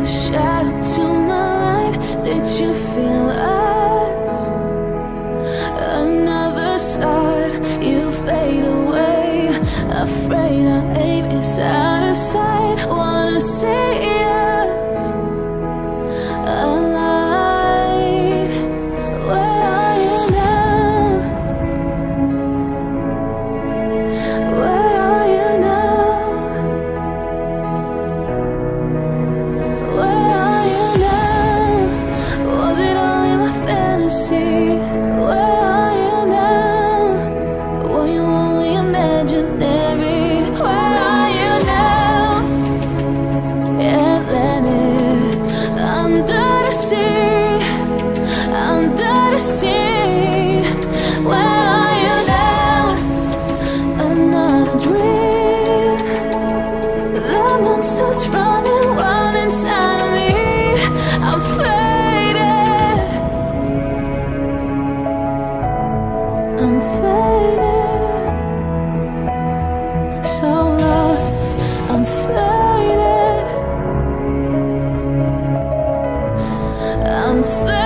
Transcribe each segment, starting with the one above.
shadow to my light. Did you feel us? Another start, you fade away. Afraid our aim is out of sight. Wanna see us alive. Where are you now? Where are you now? Where are you now? Was it only my fantasy? Where are you now? Were you only imaginary? Where are you now? Atlantic, under the sea, under the sea. Where are you now? Another dream. The monster's running wild inside of me. I'm faded. I'm faded. So lost. I'm faded. I'm faded.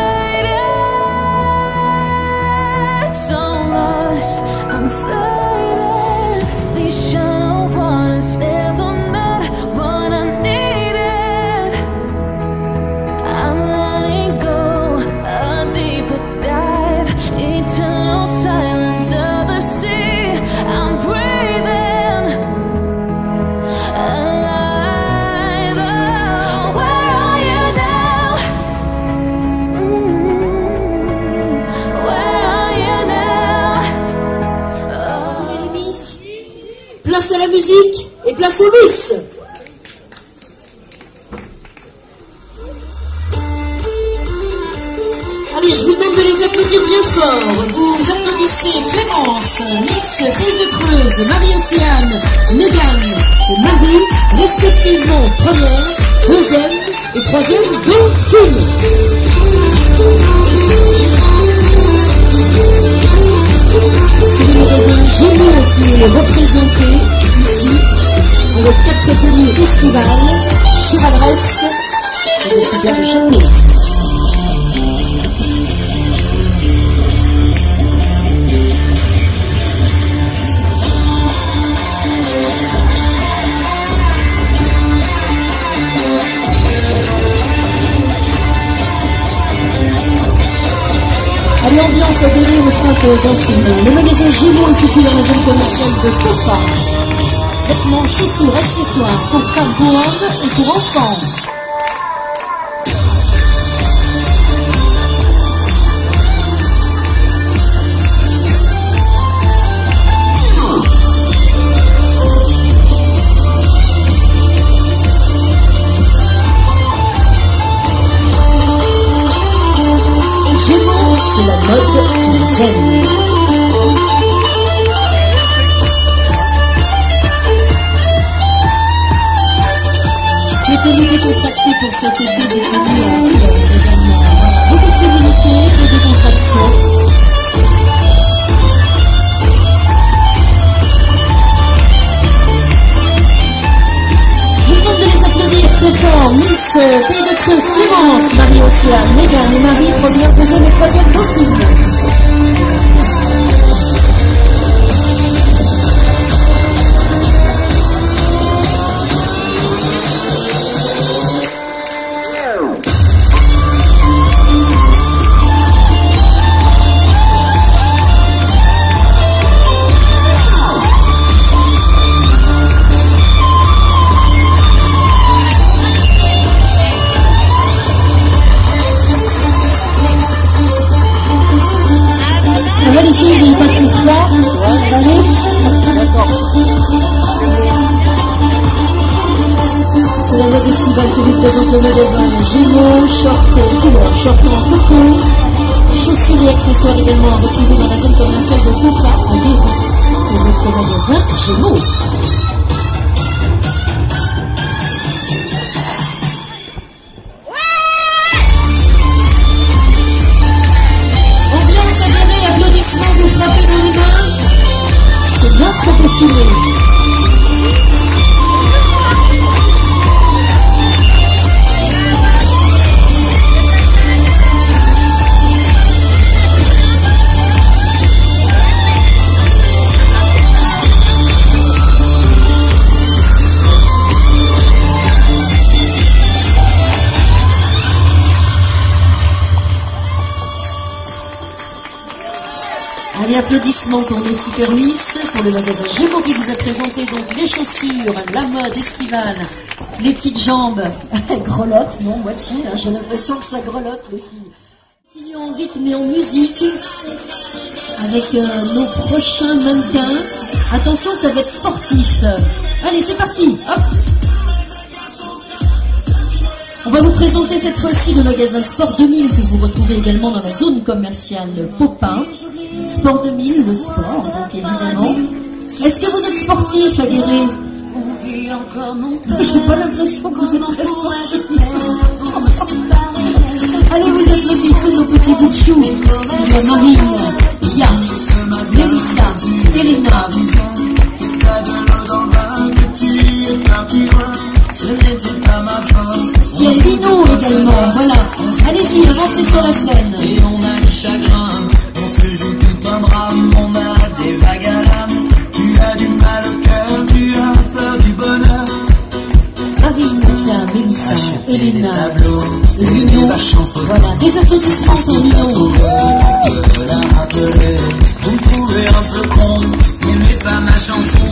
So lost. I'm faded. These shallow waters never met what I needed. I'm letting go, a deeper dive, eternal silence of the sea. I'm breathing alive. Oh, where are you now? Where are you now? Oh. Place à la musique et place au bus. Allez, je vous demande de les applaudir bien fort. Vous applaudissez Clémence, Miss Pays de Creuse, Marie-Océane, Mégane et Marie, respectivement première, deuxième et troisième dauphine. C'est le magasin Gémeaux qui est représenté ici, avec 4 tenues festivals, chevaleresques et de superbes chapeaux. Allez, ambiance à délire au frappe d'enseignement. Le magasin Gémeaux est situé dans la zone commerciale de Cofa. Vêtements, chaussures, accessoires pour femmes, pour hommes et pour enfants. Gémeaux, c'est la mode qui nous aime. Les tenues décontractées pour cet été, des tenues également. Beaucoup de féminité, de décontraction. Je vous demande de les applaudir très fort. Miss Pays de Creuse, Clémence, Marie-Océane, Mégane et Marie, première, deuxième et troisième dauphine. Ça va les filles, vous n'avez pas trop froid? Allez. C'est la mode estivale que vous présente le magasin Gémeaux, short couleur, short en coton, chaussures et accessoires également à retrouver dans la zone commerciale de Copa en Berry. Et votre magasin Gémeaux. Applaudissements, vous frappez dans les mains. C'est bien professionnel. Allez, applaudissements pour nos Super Miss, pour le magasin Gémeaux qui vous a présenté donc les chaussures, la mode estivale, les petites jambes, grelotte, non, moitié, hein, j'ai l'impression que ça grelotte les filles. Continuons en rythme et en musique avec nos prochains mannequins. Attention, ça va être sportif. Allez, c'est parti, hop. On va vous présenter cette fois-ci le magasin Sport 2000 que vous retrouvez également dans la zone commerciale Popin. Sport 2000, le sport, donc évidemment. Est-ce que vous êtes sportif, Aguerre? J'ai pas l'impression que vous êtes très sportif. Allez, vous applaudissez nos petits bouts de chou. Il y a Marine, Pia, Mélissa, Elena. Il y a Lino également, voilà. Allez-y, avancez sur la scène. Et on a du chagrin, on se joue tout un drame, on a des vagues à l'âme. Tu as du mal au cœur, tu as peur du bonheur. Marine, Pia, Mélissa, Elena, Lino, voilà. Des applaudissements pour Lino. Vous me trouvez un peu con, n'aimez pas ma chanson.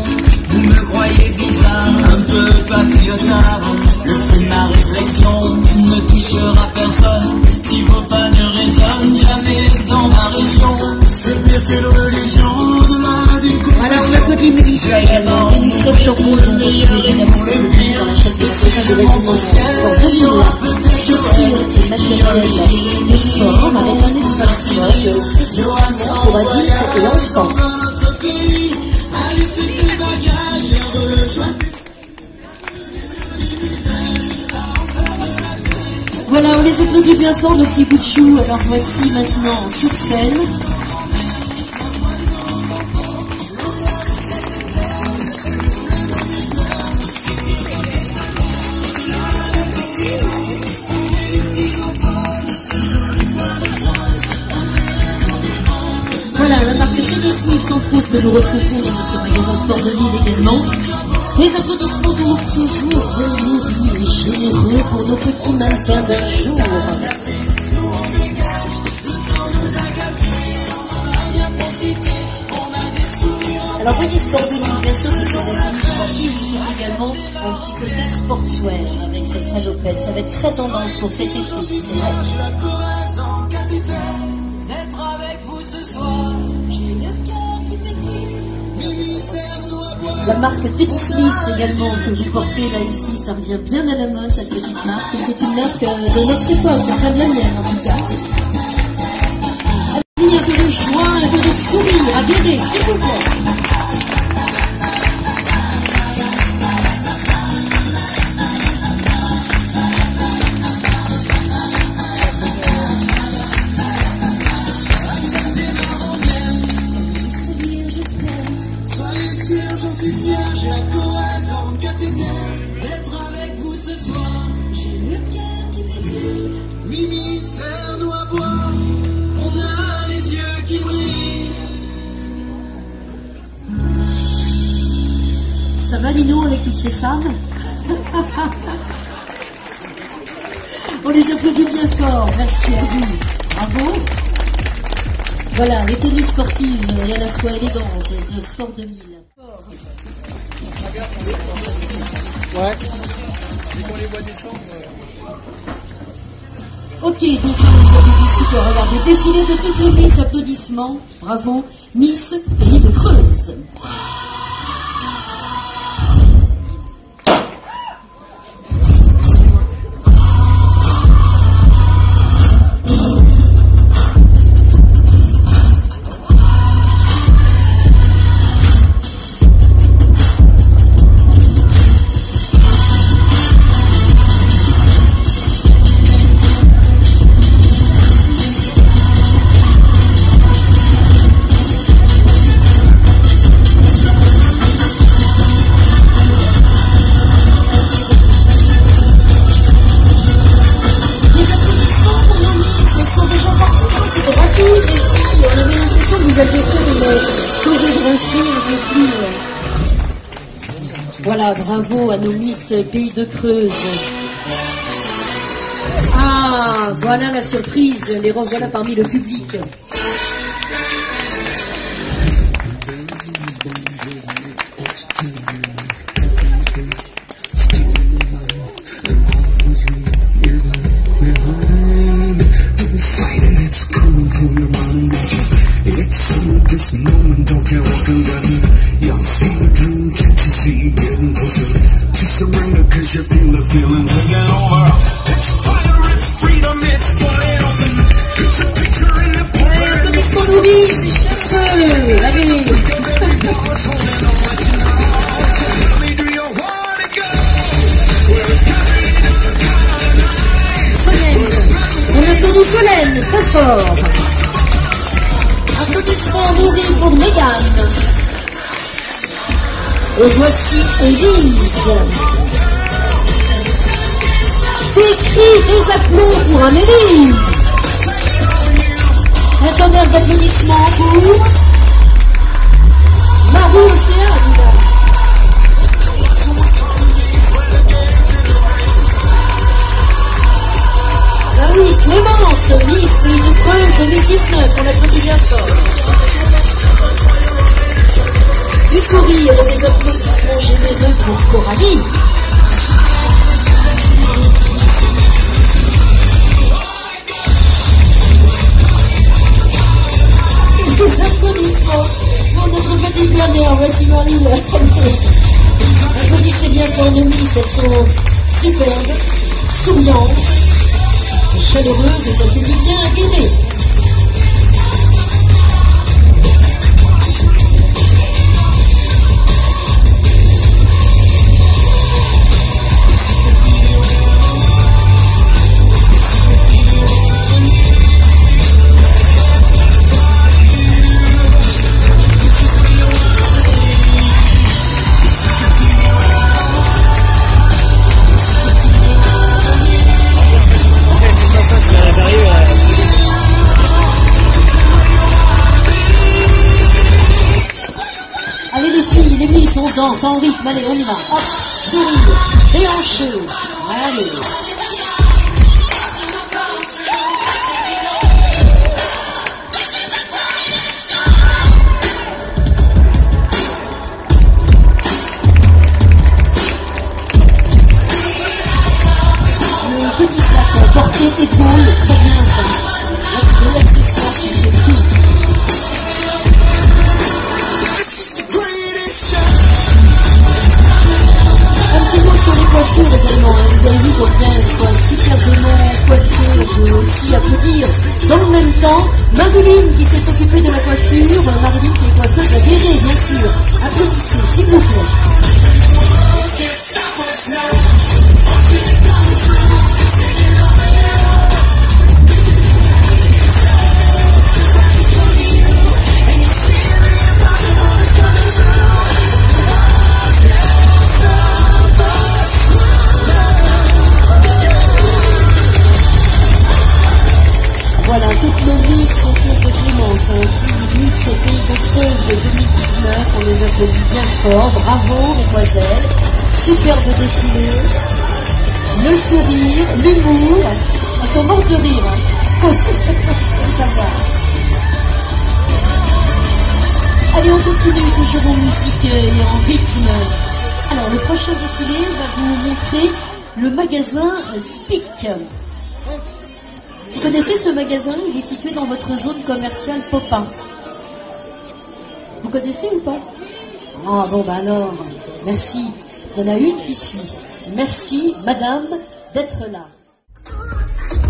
Vous me croyez bizarre, un peu patriotard. Le feu de ma réflexion ne touchera personne. Si vos pas ne résonnent jamais dans ma région, c'est pire que nos religions au-delà du coup. Voilà, on applaudit Mélissa également. Une très surprise, on retrouve évidemment cette dans la chaîne de vêtements Sport 2000. Chaussures et matériel de sport avec un espace mode spécifiquement pour adultes et enfants. Voilà, on les applaudit bien fort, nos petits bouts de chou. Alors voici maintenant sur scène. Voilà, la marque Teddy Smith entre autres que nous retrouvons dans notre magasin Sport de Lille également. Des applaudissements toujours nourris et généreux pour nos petits mannequins d'un jour. Alors voyez Sport 2000, bien sûr, ce sont des tenues sportives, mais c'est également un petit côté sportswear avec cette salopette. Ça va être très tendance pour cet été. D'être avec vous ce soir, j'ai le cœur qui pétille. La marque Teddy Smith également que vous portez là ici, ça revient bien à la mode cette petite marque, qui est une marque de notre époque, enfin de la mienne en tout cas. Allez, un peu de joie, un peu de sourire, à guérir, s'il vous plaît. J'en suis fier, j'ai la courage en cathédrale. D'être avec vous ce soir, j'ai le cœur qui pétille. Mimi, serre-nous à boire, on a les yeux qui brillent. Ça va Lino avec toutes ces femmes? On les applaudit bien fort, merci à vous. Bravo. Voilà, les tenues sportives et à la fois élégantes de Sport 2000. Ouais. Dès qu'on les voit descendre. Ok, donc vous avez dit super, regardez, défilé de toutes les Miss, applaudissements, bravo, Miss Pays de Creuse. Voilà, bravo à nos Miss Pays de Creuse. Ah, voilà la surprise, les revoilà parmi le public. this moment, don't care what can happen. Yeah, I feel a dream, can't you see? Getting closer to surrender, cause you feel the feeling taking over. It's fire, it's freedom, it's flying open. It's a picture in the book. Ouais, applaudissements d'Ovis, c'est chasseux. Allez. On applaudit Solène, très fort. Applaudissements nourris pour Mégane. Et voici Élise. Des cris, des applaudissements pour Amélie. Un tonnerre d'applaudissements pour Marie-Océane. Ah oui, Clémence, Miss Pays de Creuse 2019, on l'applaudit bien fort. Du sourire et des applaudissements généreux pour Coralie. Des applaudissements pour notre petite dernière, voici Marie. Applaudissez bien fort nos Miss, elles sont superbes, souriantes, chaleureuses et ça fait du bien à guérir. On danse en rythme, allez, on y va. Hop, sourire, déhanché. Allez. Le petit sac porté épaule, très bien ça. L'accessoire qui fait tout. Sur les coiffures également, hein. Vous avez vu combien elles sont superbement coiffées, je veux aussi applaudir. Dans le même temps, Marilyn qui s'est occupée de la coiffure, Marilyn qui est coiffeuse à Guéret, bien sûr. Applaudissez, s'il vous plaît. Voilà, toutes nos Miss sont toutes de Clémence, Miss Pays de Creuse 2019, on les applaudit bien fort, bravo mesdemoiselles, superbe défilé, le sourire, l'humour, elles sont mortes de rire, hein. Ça va. Allez, on continue toujours en musique et en rythme. Alors, le prochain défilé va vous montrer le magasin Spic. Vous connaissez ce magasin? Il est situé dans votre zone commerciale Popin. Vous connaissez ou pas? Ah bon, bah alors, merci. Il y en a une qui suit. Merci, madame, d'être là.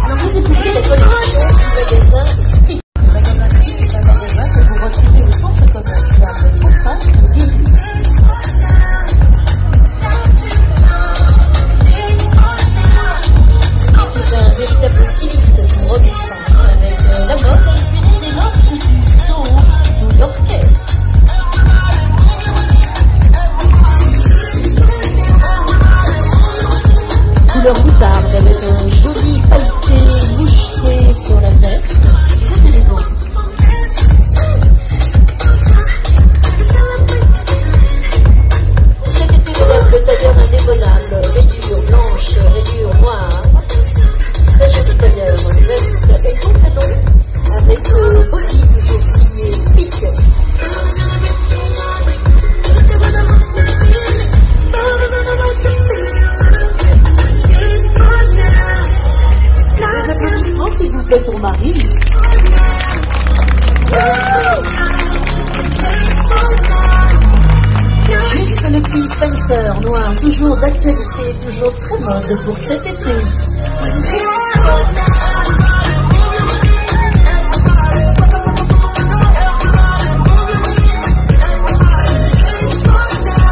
Alors, vous découvrez la collection du magasin Spic. Le magasin Spic est un magasin que vous retrouvez au centre commercial Popin de Guéret. C'est un véritable styliste pour hommes et femmes, avec la mode inspirée des notes du soul new-yorkais. Couleur moutarde avec un joli pailleté moucheté sur la veste, très élégant. Cet été le tailleur indémodable, rayures blanches, rayures noires. Très joli tailleur, veste et pantalon avec body toujours signé Spic. Des applaudissements s'il vous plaît pour Marie. danseurs noirs, toujours d'actualité, toujours très mode pour cet été.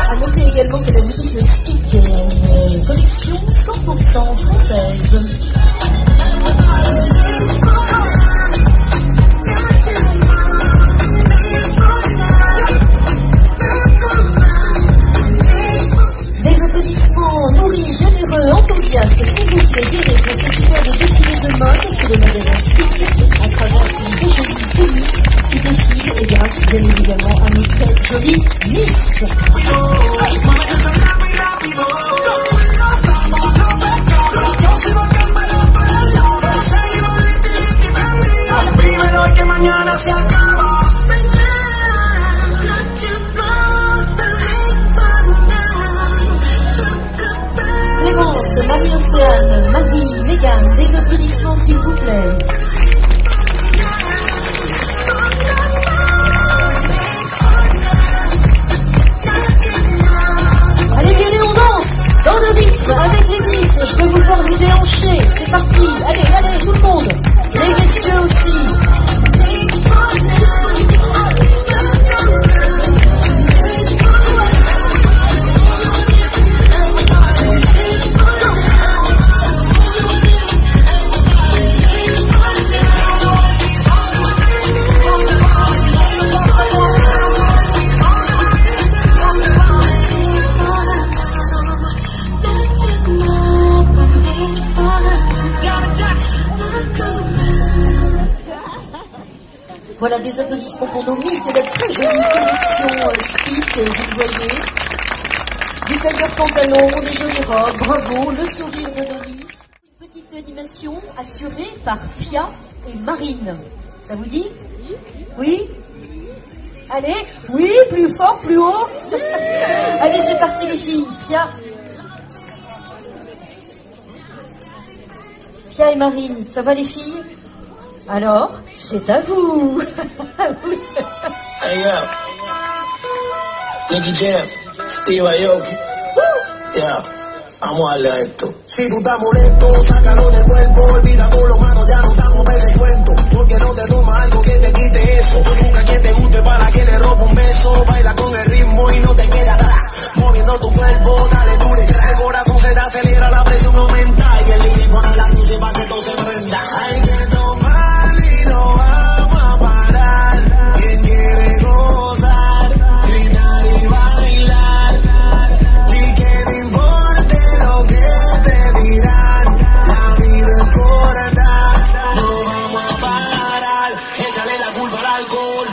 À noter également que la musique Speak est une collection 100% française. Nourris, généreux, enthousiaste, s'il vous plaît, direz pour ce superbe défilé de mode, c'est le magasin Speak, à travers une très jolie tenue qui défile et grâce bien évidemment à nos très jolies Miss. Clémence, Marie-Océane, Marie, Mégane, des applaudissements s'il vous plaît. Allez, venez, on danse dans le mix avec les Miss. Je vais vous voir vous déhancher. C'est parti. Allez, allez, tout le monde. Les messieurs aussi. Voilà des applaudissements pour nos Miss et la très jolie collection Speak, vous le voyez. Du tailleur pantalon, des jolies robes, bravo, le sourire de nos Miss. Une petite animation assurée par Pia et Marine. Ça vous dit? Oui? Allez, oui, plus fort, plus haut. Allez, c'est parti les filles. Pia et Marine, ça va les filles? Alors, c'est à vous. Hey, yo. Nicky Jam, Steve Aoki. Yeah, vamos a darle a esto. Si tú estás molesto, sácalo del cuerpo. Olvida todo lo malo, ya no estamos para ese cuento. Porque no te toma algo que te quite eso. Busca quien te guste para que le robe un beso. Baila con el ritmo y no te quede atrás. Moviendo tu cuerpo, dale duro. El corazón se te acelera, la presión aumenta. Y el DJ pone la música para que todo se prenda. Hay que tomar y no vamos a parar. Quien quiere gozar, gritar y bailar. Y que no importe lo que te dirán. La vida es corta, no vamos a parar. Échale la culpa al alcohol.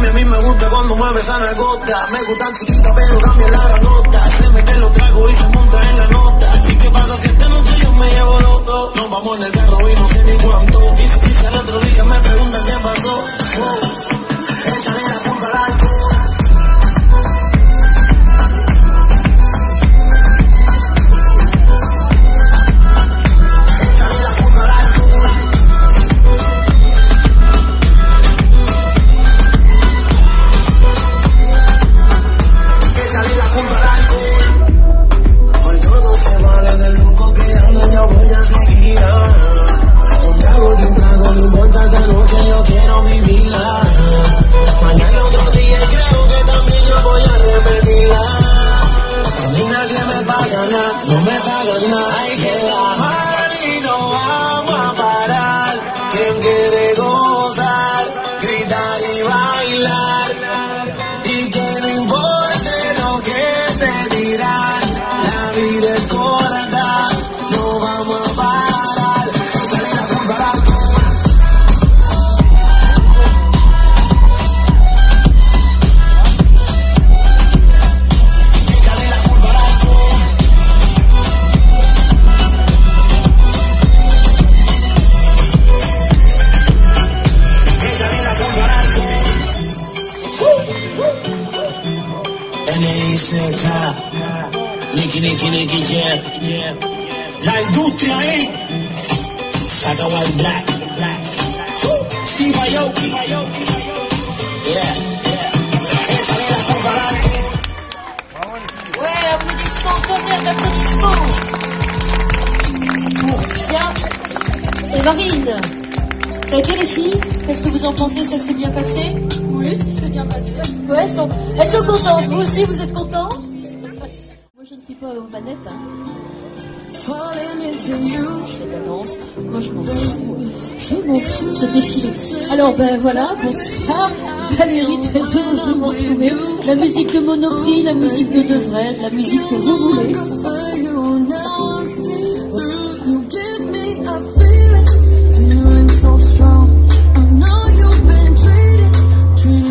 A mí me gusta cuando mueve esa nalgota. Me gustan chiquitas pero cambia la granota. Se mete los tragos y se monta en la nota. ¿Y qué pasa si esta noche yo me llevo los dos? Nos vamos en el carro y no sé ni cuánto. Y al otro día me preguntan qué pasó. Échale la culpa al alcohol. No importa esta noche, yo quiero vivirla. Mañana otro día y creo que también yo voy a repetirla. A mí nadie me paga nada, no me pagan nada. Hay que amar y no vamos a parar. Quien quiere gozar, gritar y bailar. Y que no importe lo que te dirán. La vida es corta, no vamos a parar. Échale la culpa al alcohol. NICK, Nicky Jam. La industria es Saga White Black, Steve Aoki, yeah. Ouais, applaudissements, tonnerre d'applaudissements. Bon, bien. Et Marine, ça a été les filles? Qu'est-ce que vous en pensez? Ça s'est bien passé? Oui, c'est bien passé. Ouais, elles sont contentes. Vous aussi, vous êtes contents? Moi, je ne suis pas aux manettes. Hein. Je fais de la danse. Moi, je m'en fous. Je m'en fous de ce défilé. Alors, ben voilà, bonsoir. Valérie, très heureuse de me retrouver. La musique de Monoprix, la musique de Devray, la musique que vous voulez.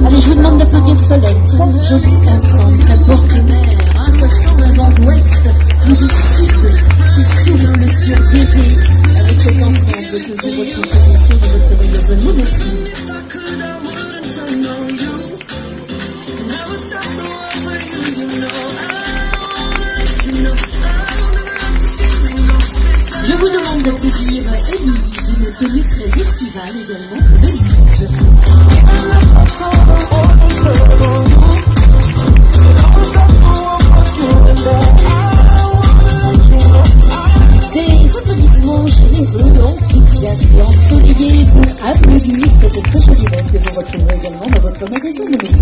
Allez, je vous demande d'applaudir Soleil. Quel joli ensemble, la bord-de-mer, hein, ça sent un vent d'ouest ou du sud qui souffle sur bébé avec cet ensemble que je retrouve bien sûr dans votre magasin Monoprix. Je vous demande d'applaudir Élise, une tenue très estivale également d'Élise. Des applaudissements généreux, enthousiastes et ensoleillés pour applaudir cette très jolie robe que vous retrouverez également dans votre magasin Monoprix.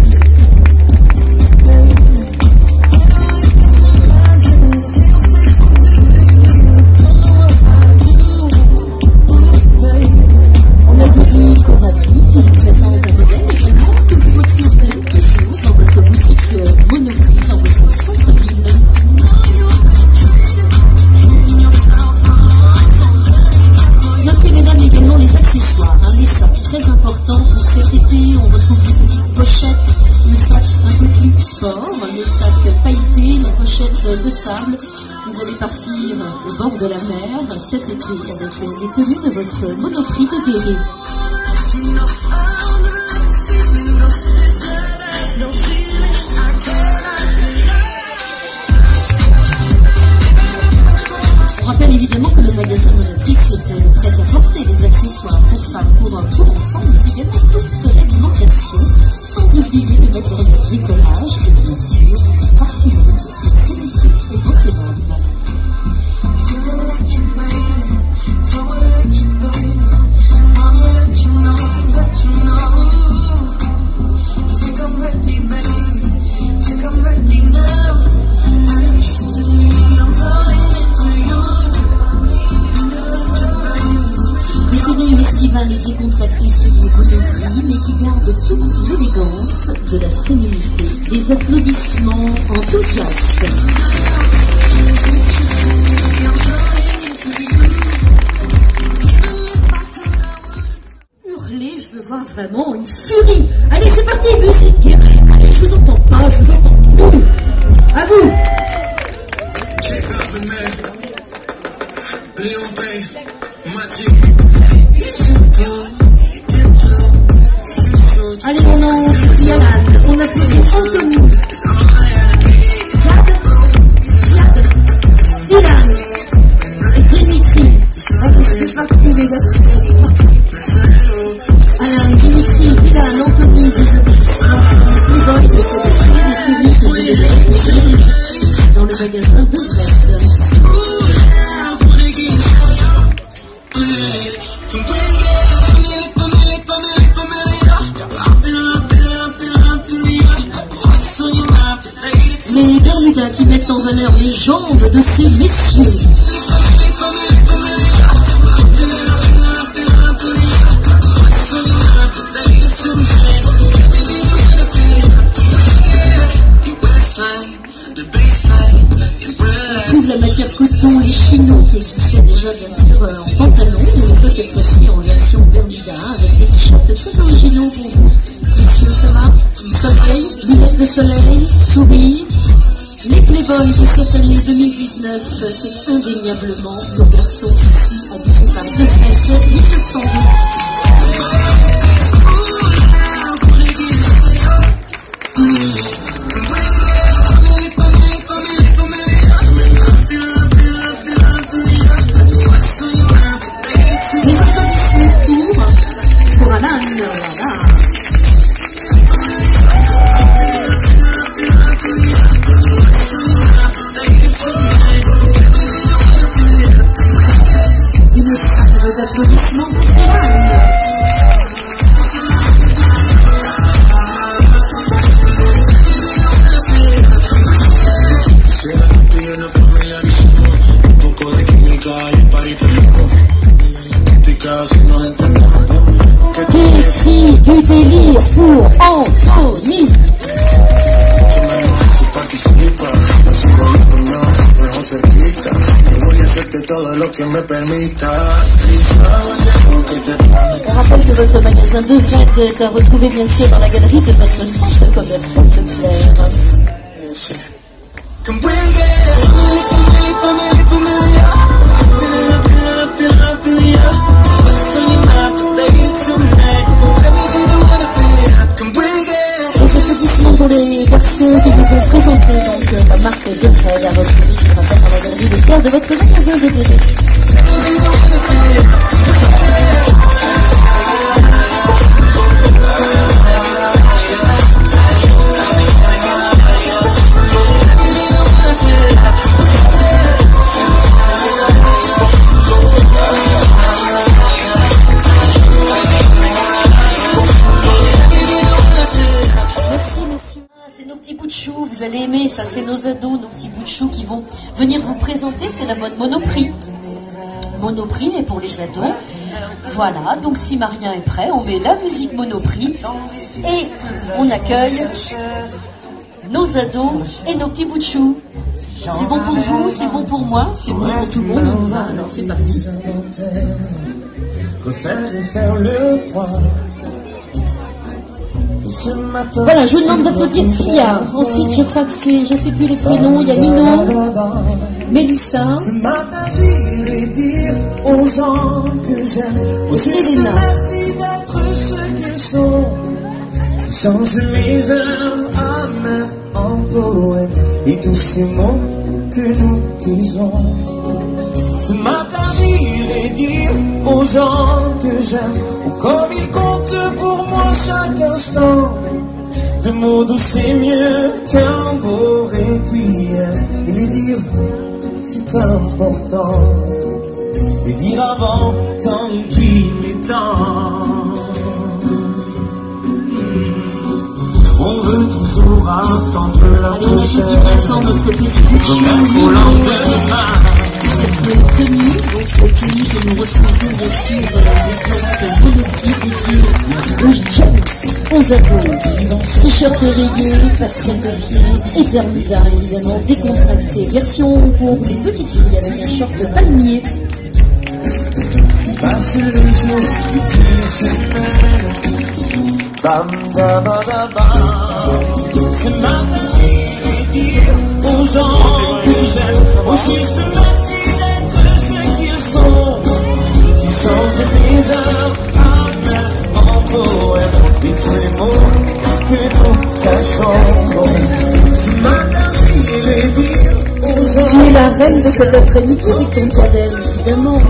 On a dit Coralie qui nous présente un modèle également que vous retrouverez toujours dans votre boutique Monoprix, dans votre centre-ville. Notez mesdames également les accessoires, hein, les sacs très importants pour cet été. On retrouve les petites pochettes, le sac un peu plus sport, le sac pailleté, les pochettes de sable. Vous allez partir au bord de la mer cet été avec les tenues de votre Monoprix de Berry. On rappelle évidemment que le magasin Monoprix c'est prêt à porter des accessoires pour femmes, pour enfants, mais également toute l'alimentation, sans oublier le matériel de bricolage et bien sûr partie pour ces messieurs et pour ces dames. Des tenues estivales et décontractées sur les Monoprix, mais qui gardent toute l'élégance de la féminité. Des applaudissements enthousiastes. Hurler, je veux voir vraiment une furie. Allez, c'est parti, musique guerrière. Allez, je vous entends pas, je vous entends plus. À vous. Allez, on en Yalan, on applaudit Anthony, Jade, Dylan et Dimitri. Est-ce que je vais retrouver là? Alain, Dimitri, Dylan, Anthony, des applaudissements plus boys de cette série de publics dans le magasin de Brest. Les Bermudas qui mettent en valeur les jambes de ces messieurs. On trouve la matière coton, les chinos qui existaient déjà bien sûr en pantalon, mais ça cette fois-ci en version Bermuda avec des t-shirts très originaux pour vous. Messieurs, ça va? Soleil, lunettes de soleil, sourire. Les Playboys de cette année 2019, c'est indéniablement nos garçons ici habillés par Devray 1902. D'écrit du délire pour Anthony. On rappelle que votre magasin devrait être à retrouver bien sûr dans la galerie de votre centre commercial Leclerc. Les applaudissements pour les garçons qui vous ont présenté donc la marque de Fred à retrouver, je rappelle, dans la galerie Leclerc de votre magasin de BD. Vous allez aimer, ça c'est nos ados, nos petits bouts de chou qui vont venir vous présenter, c'est la mode Monoprix. Monoprix est pour les ados. Voilà, donc si Marien est prêt, on met la musique Monoprix et on accueille nos ados et nos petits bouts de chou. C'est bon pour vous, c'est bon pour moi, c'est bon pour tout le monde. On va, alors c'est parti. Refaire et faire le point. Voilà, je vous demande d'applaudir Pia. Ensuite, je crois que c'est, je sais plus les prénoms, il y a Nino, Mélissa, Ce matin, j'irai dire aux gens que j'aime. Elena. Merci d'être ce qu'ils sont. Change mes heures amères en poèmes et tous ces mots que nous disons. Ce matin, j'irai dire aux gens que j'aime. Comme il compte pour moi chaque instant. De mots doux c'est mieux qu'un beau requiem. Et les dire c'est important. Les dire avant tant qu'il est temps. On veut toujours attendre la Allez, on prochaine. applaudit bien fort notre petit bout de chou, Nino, cette tenue, donc tenue que nous recevons bien sûr l'espace Monoprix dédié aux James, aux ados. T-shirt rayé, pastel de pied et Bermuda évidemment décontracté. Version pour les petites filles avec un short de palmier. Passe les jours et puis les semaines. Bam, da, ba, da, ba. Ce matin, j'irai dire aux gens que j'aime. Au juste merci d'être ce qu'ils sont. Qui changent mes heures amères en poèmes. Et tous les mots que nous cachons. Ce matin, j'irai dire aux gens. Tu es la reine de cet après-midi avec ton cadet, évidemment.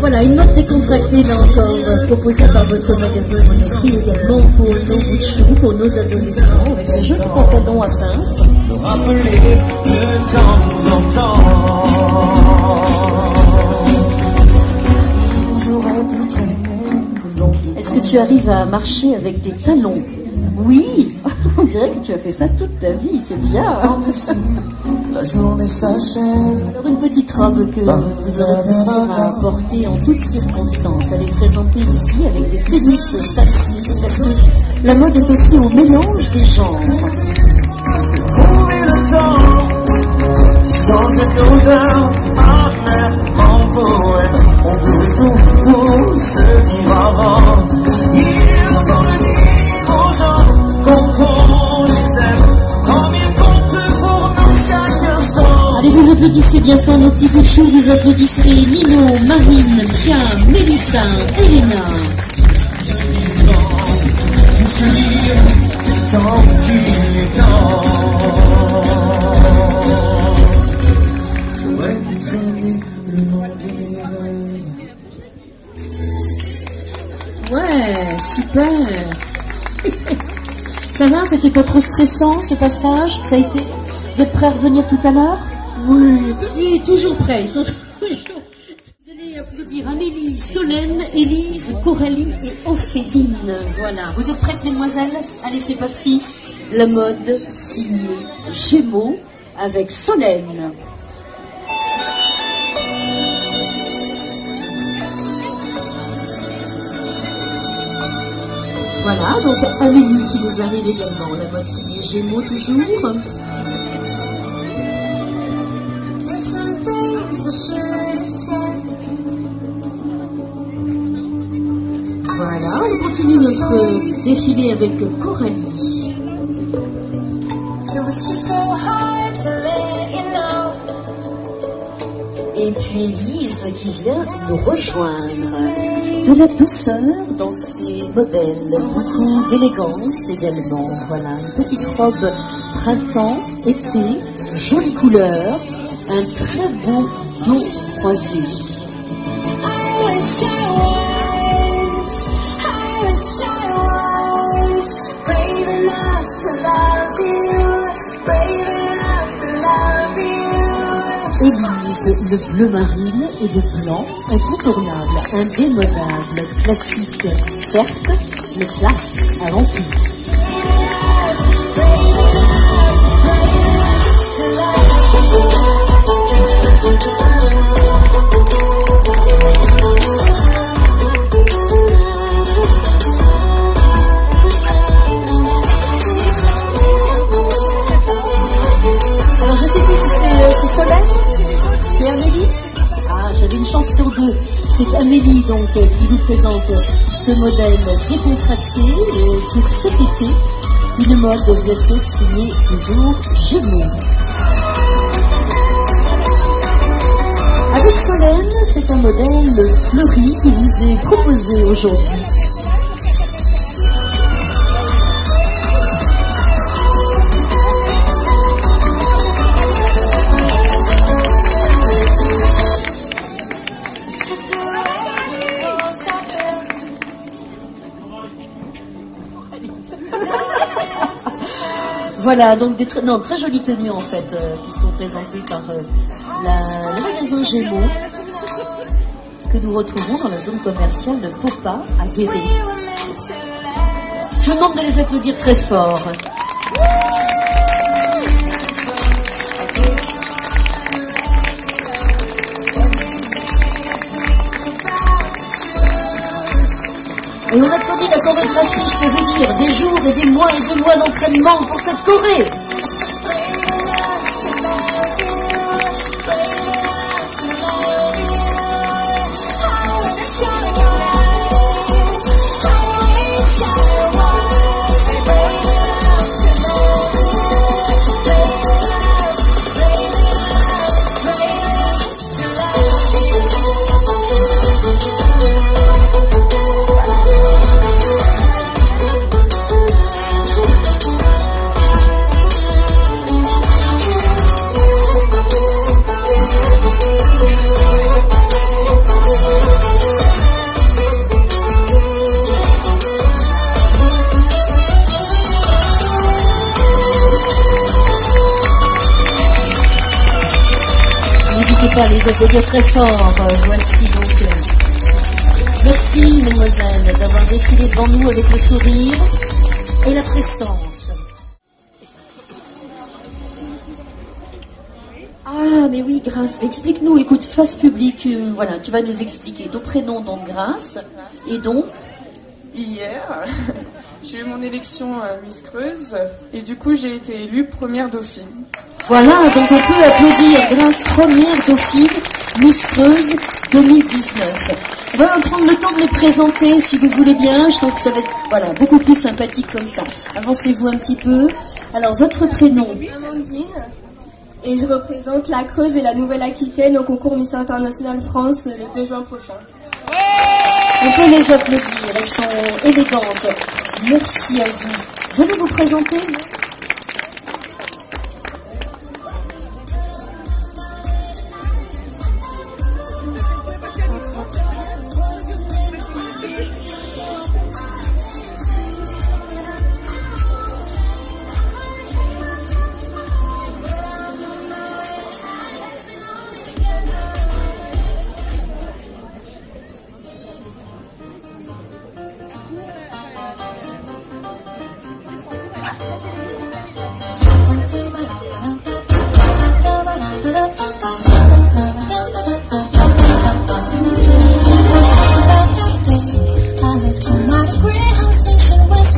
Voilà, une note décontractée là encore, proposée par votre magasin Monoprix également pour nos bouts de chou, pour nos adolescents, avec ce joli pantalon à pince. Nous rappeler de temps en temps. J'aurais pu traîner le long du Est-ce que tu arrives à marcher avec des talons? Oui, on dirait que tu as fait ça toute ta vie, c'est bien. temps d'ici. La journée s'achève. Alors une petite robe que vous aurez plaisir à porter en toutes circonstances. Elle est présentée ici avec des tennis Status, parce que la mode est aussi au mélange des genres. Trouver le temps qui change nos heures amères en poèmes. On peut tout se dire avant. Il faut le dire aux gens quand on les aime. Comme il compte pour nous chaque instant. Allez, vous applaudissez bien fort nos petits bouts de chou, vous applaudissez Nino, Marine, Pia, Mélissa, Elena. Se dire tant qu'il est temps. J'aurais pu traîner le long de mes rêves. Ouais, super. Ça va, c'était pas trop stressant ce passage? Ça a été. Vous êtes prêts à revenir tout à l'heure? Oui, toujours prêts, ils sont toujours. Vous allez applaudir Amélie, Solène, Élise, Coralie et Ophéline. Voilà, vous êtes prêtes, mesdemoiselles? Allez, c'est parti. La mode signée Gémeaux avec Solène. Voilà, donc Amélie qui nous arrive également, la mode signée Gémeaux toujours. Voilà, on continue notre défilé avec Coralie. Et puis Élise qui vient nous rejoindre. De la douceur dans ses modèles, beaucoup d'élégance également. Voilà, une petite robe printemps, été, jolie couleur, un très beau dos croisé. Élise, le bleu marine et le blanc, incontournable, indémodable, classique, certes, mais classe avant tout. Alors je sais plus si c'est Solène, c'est Amélie. Ah, j'avais une chance sur deux. C'est Amélie donc qui vous présente ce modèle décontracté pour cet été. Une mode bien sûr signée toujours Gémeaux. Avec Solène, c'est un modèle fleuri qui vous est proposé aujourd'hui. Voilà, donc des très jolies tenues en fait qui sont présentées par le magasin Gémeaux que nous retrouvons dans la zone commerciale de Popa à Guéret. Je vous demande de les applaudir très fort. Et on applaudit la chorégraphie, je peux vous dire, des jours et des mois d'entraînement pour cette choré. N'hésitez pas à les applaudir très fort. Voici donc. Merci, mesdemoiselles, d'avoir défilé devant nous avec le sourire et la prestance. Ah, mais oui, Grâce, explique-nous, écoute, face publique, voilà, tu vas nous expliquer ton prénom, donc Grâce, et donc. Hier, j'ai eu mon élection Miss Creuse, et du coup, j'ai été élue première dauphine. Voilà, donc on peut applaudir Grâce, première dauphine, Miss Creuse 2019. On va prendre le temps de les présenter, si vous voulez bien. Je trouve que ça va être voilà, beaucoup plus sympathique comme ça. Avancez-vous un petit peu. Alors, votre prénom? Amandine. Et je représente la Creuse et la Nouvelle-Aquitaine au concours Miss International France le 2 juin prochain. On peut les applaudir, elles sont élégantes. Merci à vous. Venez vous présenter. I left home at a Greyhound station west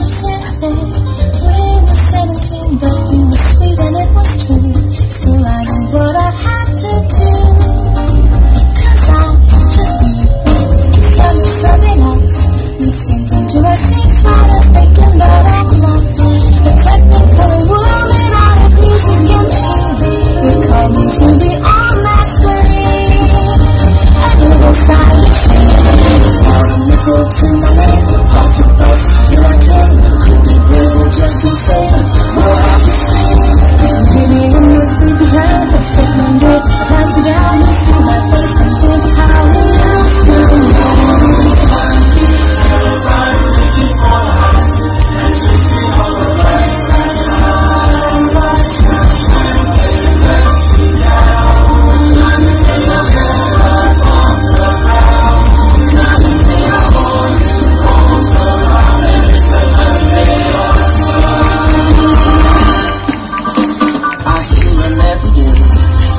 to my name, hard to bust, and I came. Could be brave just to say, we'll have to see. Maybe in the sleepy time, I'm sitting dead, passing down, you see my face and think how it used to be. These days I'm reaching for the heights and chasing all the lights that shine, lights that shine, they let you down. Nothing will get up off the ground. Nothing will hold you both around. And it's another day of sun. I hear them every day.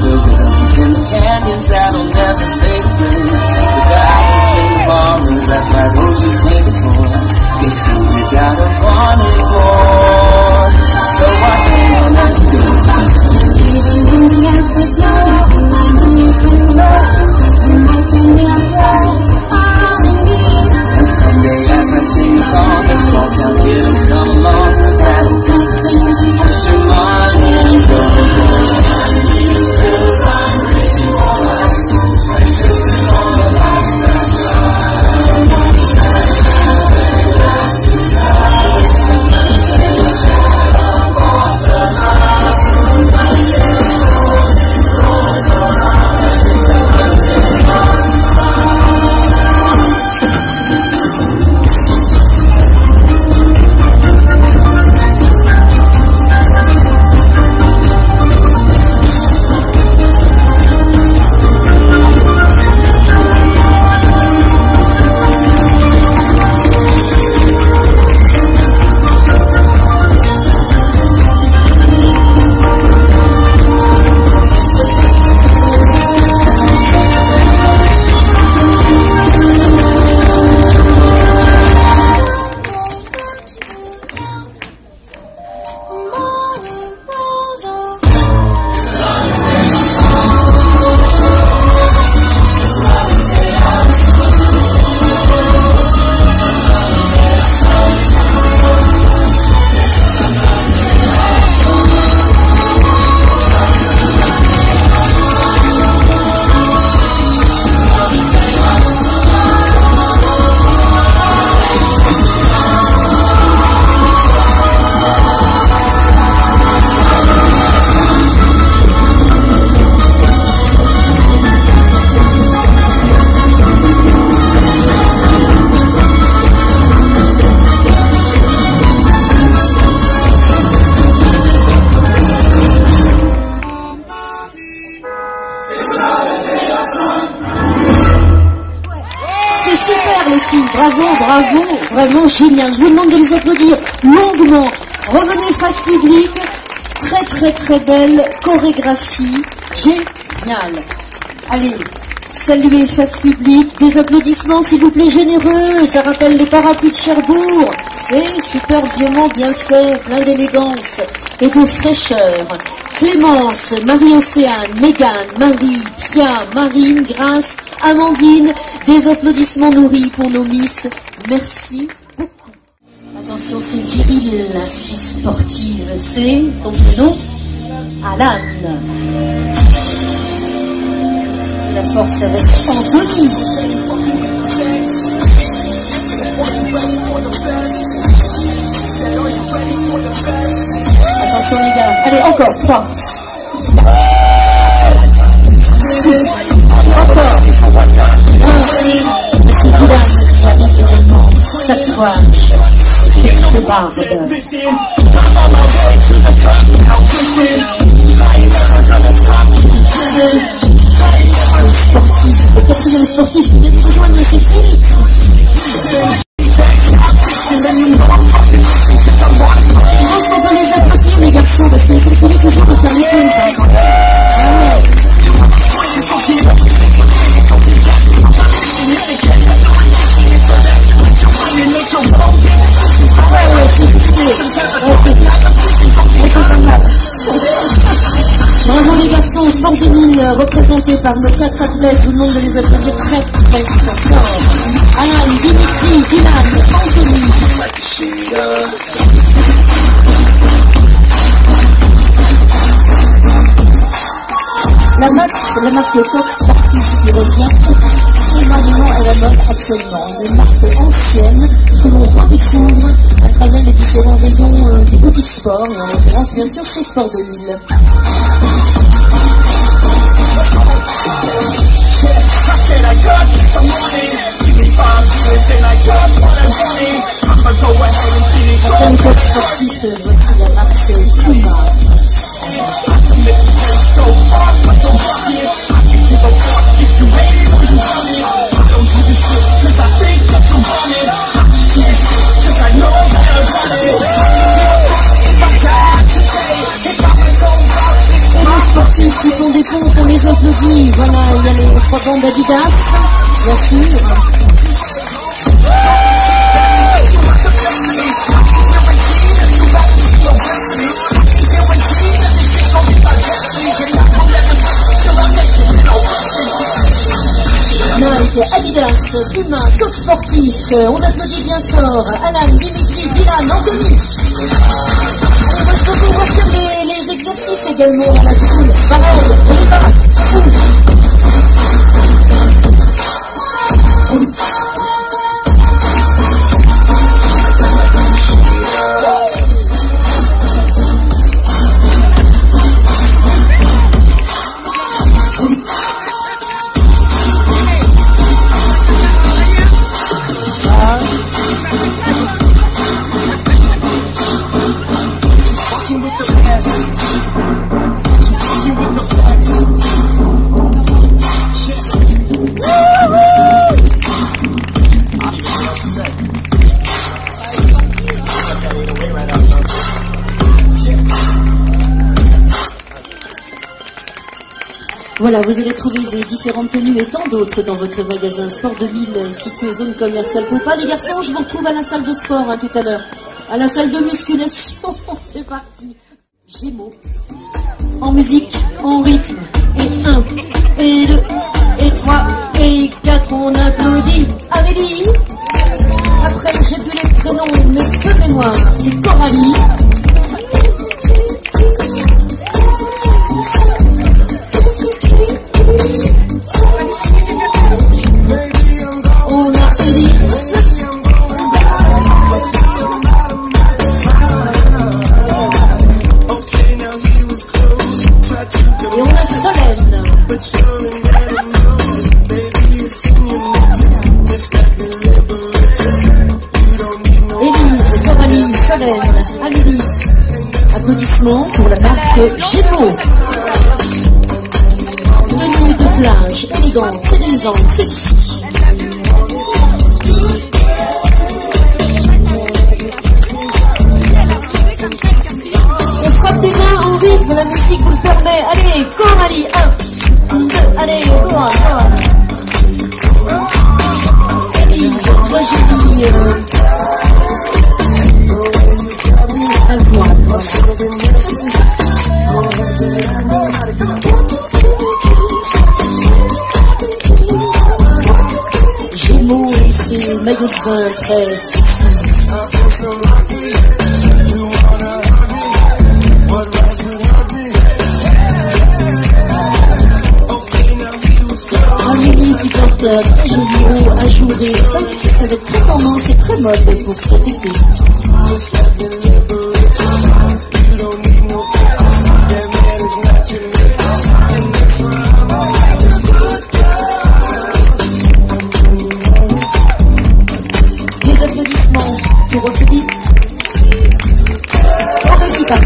The rhythms in the canyons that'll never fade away. The guys in the ballrooms that by those who came before. They say we gotta want it more. So I ain't on that to do. Even when the answer's no, my money's running low. You're making me unload. And someday as I sing a song, a small town kid will come along. That'll be the thing to push your money and go. These days I'm reaching for life and chasing all the lights that shine. Lights that shine, they let you down. Take a shot up off the ground. Rolls around and it's a Monday of Bravo, vraiment génial. Je vous demande de les applaudir longuement. Revenez face publique. Très très très belle chorégraphie. Génial. Allez, saluez face publique. Des applaudissements s'il vous plaît généreux. Ça rappelle les parapluies de Cherbourg. C'est superbement bien fait, plein d'élégance et de fraîcheur. Clémence, Marie-Océane, Mégane, Marie, Pia, Marine, Grace, Amandine, des applaudissements nourris pour nos Miss. Merci beaucoup. Attention, c'est viril, c'est sportive, c'est ton prénom, Alan. De la force avec Anthony. Attention les gars, allez encore, 3. Encore. 1. C'est Dylan qui arrive également. Tatouage. Petite barbe. Sportif. Le personnel sportif qui vient de rejoindre ses filles. Je pense qu'on peut les applaudir les garçons parce qu'ils continuent toujours de faire les comptes. Bravo les garçons, sport de mine représenté par nos 4 athlètes, je vous demande de les applaudir très très fort. Alain, Dimitri, Dylan, Anthony. La marque de coq sportive qui revient. l'environnement est la mode actuellement. Des marques anciennes que l'on redécouvre à travers les différents rayons des boutiques sport, et en l'occurrence bien sûr chez Sport de Lille. Dans le code sportif, voici la marque Puma. Et les sportifs qui font des pompes, on les applaudit. Voilà, il y a les 3 bandes Adidas, bien sûr. Nike, Adidas, Puma, Code sportif. On applaudit bien fort Alan, Dimitri, Dylan, Anthony. Allez, moi je peux vous refaire les exercices également à la cool. Pareil, on y va. Voilà, vous allez trouver les différentes tenues et tant d'autres dans votre magasin Sport de Lille situé zone commerciale Poupa. Les garçons, je vous retrouve à la salle de sport tout à l'heure, à la salle de musculation. C'est parti. Gémeaux, en musique, en rythme. Et 1, et 2, et 3, et 4, on applaudit. Amélie. Après, j'ai plus les prénoms, mais peu de mémoire. C'est Coralie. On a Elise. Et on a Solène. Elise, Coralie, Solène, Amélie. Applaudissements pour la marque Gémeaux. Tenue de plage, élégante, séduisante, sexy. On frappe des mains en rythme, la musique vous le permet. Allez, Coralie, 1, 2, allez, go. Élise, toi jolie. À voile, voilà. Gémeaux et ses maillots de bain très sexy. Amélie qui porte très joli haut ajouré. Ça va être très tendance et très mode pour cet été. Des applaudissements pour Aurélie.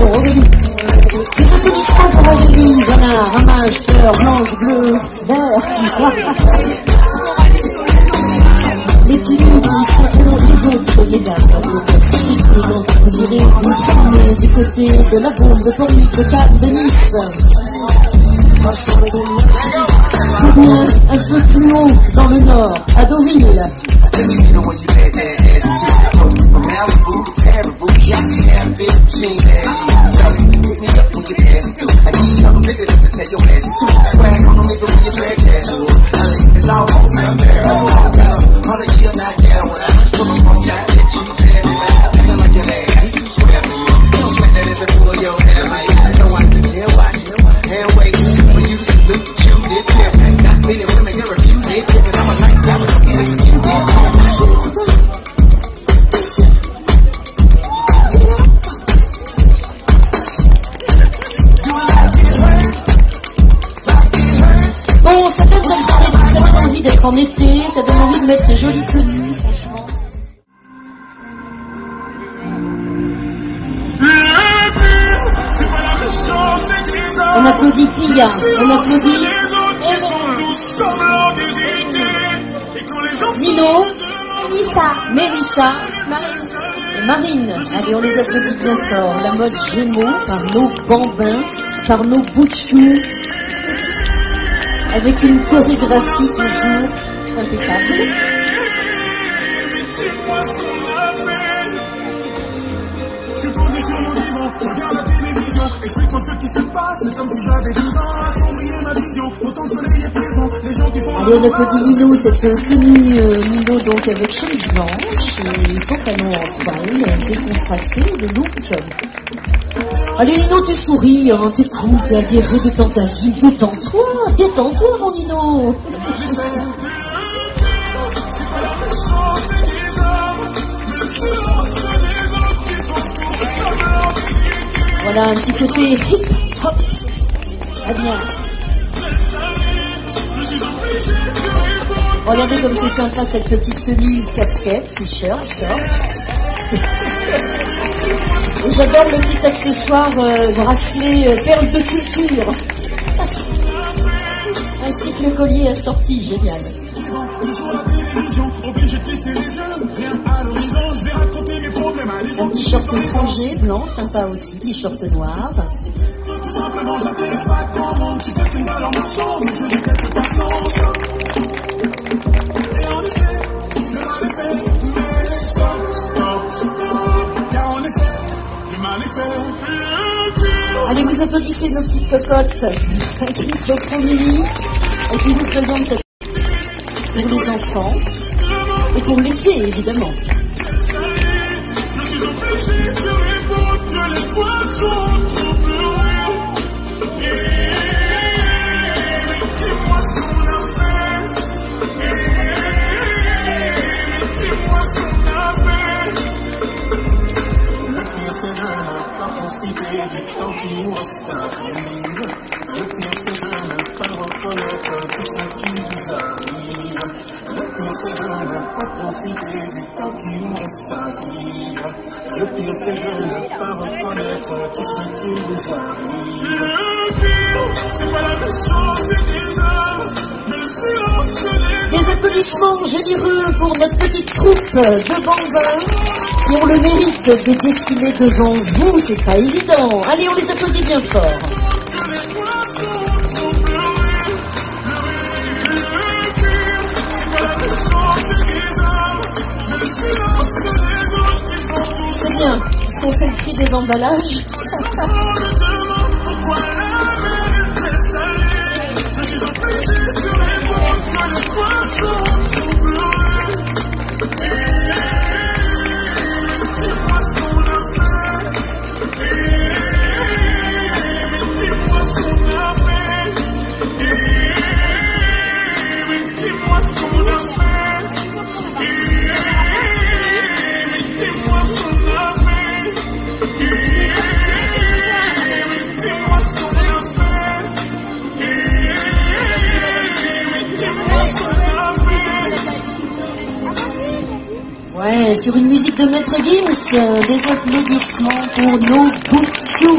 Aurélie. Des applaudissements pour Aurélie. Voilà, ramage, fleurs, blanche, bleu, vert. Les tenues seront les vôtres, mesdames. Vous irez vous promener du côté de la Beaune, de Pornic, de Cannes, de Nice. Ou bien un peu plus haut, dans le nord, à Deauville. mettre ces jolies tenues, franchement. On applaudit Pia, on applaudit Nino, Mélissa et Marine. Allez, on les applaudit bien fort. La mode Gémeaux par nos bambins, par nos bouts de chou, avec une chorégraphie toujours impeccable. Je suis posé sur mon divan, je regarde la télévision. Explique-moi ce qui se passe, c'est comme si j'avais 12 ans. Assombrir ma vision, autant le soleil est présent. Les gens qui font. Allez, on applaudit Nino, cette tenue Nino donc avec chemise blanche et pantalon en toile, décontracté, le look. Allez Nino, tu souris, hein, t'es cool, t'es aguerri, détends ta vie, détends-toi mon Nino. Voilà un petit côté hip-hop. Ah bien. Regardez comme c'est sympa cette petite tenue, casquette, t-shirt, short. Et j'adore le petit accessoire bracelet perle de culture. Ainsi que le collier assorti, génial. Un t-shirt frangé, blanc, sympa aussi, t-shirt noir. Tout simplement, j'intéresse pas ton monde, je suis peut-être une valeur marchande, mais je dis quelques patience. Et en effet, le mal est fait, mais stop, car en effet, le mal est fait, le pire. Allez, vous applaudissez nos petites cocottes qui sont trop mimi et qui vous présentent cette pour les enfants et pour l'été évidemment. Je suis obligé de répondre que les poissons trop pleurés. Dis-moi ce qu'on a fait. Dis-moi ce qu'on a fait. Le pire c'est de ne pas profiter du temps qui nous arrive. Le pire c'est de ne pas reconnaître tout ce qui nous arrive. Le pire c'est de ne pas profiter du temps qui nous arrive. Le pire c'est de ne pas reconnaître tout ce qui nous arrive. Le pire c'est pas la méchanceté des hommes, mais le silence des... Des applaudissements généreux pour notre petite troupe de bambins qui ont le mérite de défiler devant vous, c'est pas évident. Allez, on les applaudit bien fort. C'est bien, est-ce qu'on fait le cri des emballages? Je suis obligé de répondre que les poissons trop pleurés. Dis-moi ce qu'on a fait. Dis-moi ce qu'on a fait. Dis-moi ce qu'on a fait. Dis-moi ce qu'on a fait. Dis-moi ce qu'on a fait. Dis-moi ce qu'on a fait. Ouais, sur une musique de Maître Gims, des applaudissements pour nos bouts de chou.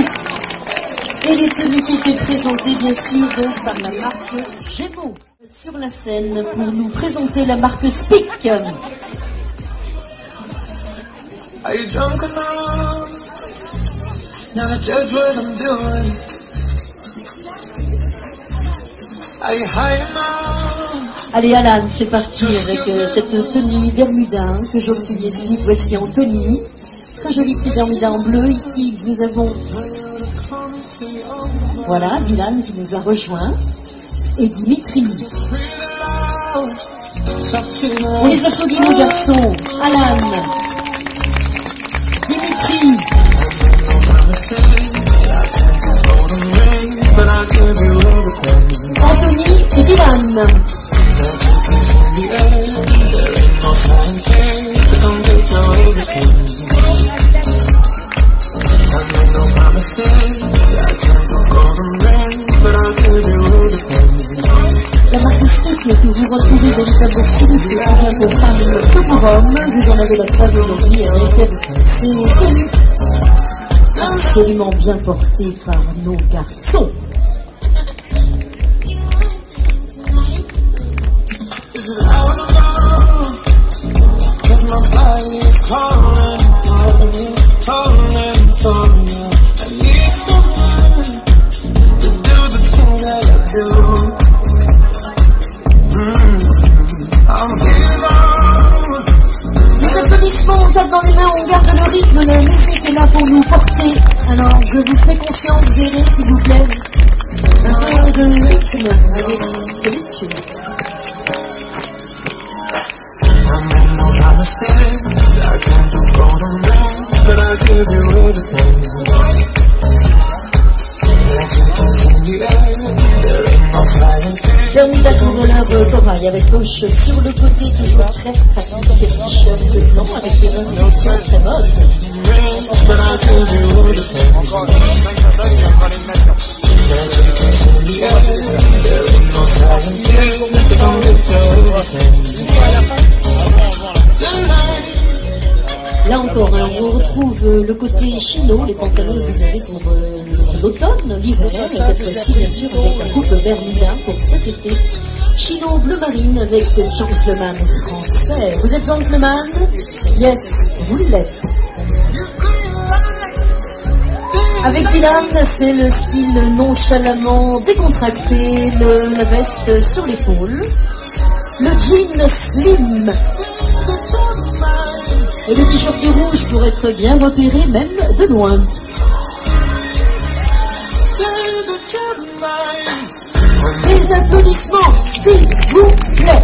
Et les tenues qui étaient présentées bien sûr donc par la marque Gémeaux. Sur la scène pour nous présenter la marque Speak. Are you drunk enough? Now to judge what I'm doing. Are you high enough? Allez Alan, c'est parti avec cette tenue Bermuda que Jocelyne explique. Voici Anthony, très joli petit Bermuda en bleu. Ici nous avons, voilà, Dylan qui nous a rejoint et Dimitri. On les applaudit nos garçons. Alan, Dimitri, Anthony et Dylan. La marque Speak que vous retrouvez véritable styliste aussi bien pour femmes que pour hommes. Vous en avez la preuve aujourd'hui avec ces tenues absolument bien portées par nos garçons. Les applaudissements, on tape dans les mains, on garde le rythme, la musique est là pour nous porter. Alors je vous fais confiance, verrez s'il vous plaît. Un peu de rythme, allez, c'est messieurs. Formidable voleur corail avec poche sur le côté, toujours très pratique, t-shirt blanc avec des inscriptions très bonnes. Là encore, hein, on retrouve le côté chino, les pantalons que vous avez pour l'automne, l'hiver, et cette fois-ci bien sûr avec la coupe Bermuda pour cet été. Chino bleu marine avec gentleman français. Vous êtes gentleman? Yes, vous l'êtes. Avec Dylan, c'est le style nonchalamment décontracté, la veste sur l'épaule, le jean slim et le t-shirt rouge pour être bien repéré même de loin. Des applaudissements, s'il vous plaît.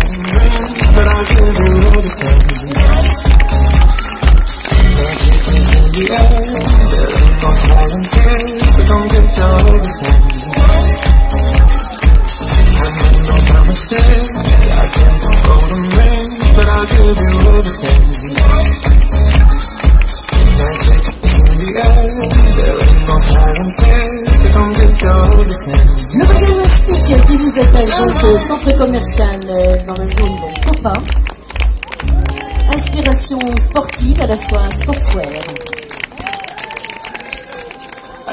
Le magasin Speak qui vous appelle donc centre commercial dans la zone de Copa. Inspiration sportive à la fois sportswear. Ah,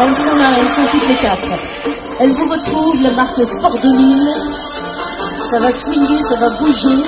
elles sont là, elles sont toutes les quatre. Elles vous retrouvent, la marque Sport 2000. Ça va swinguer, ça va bouger.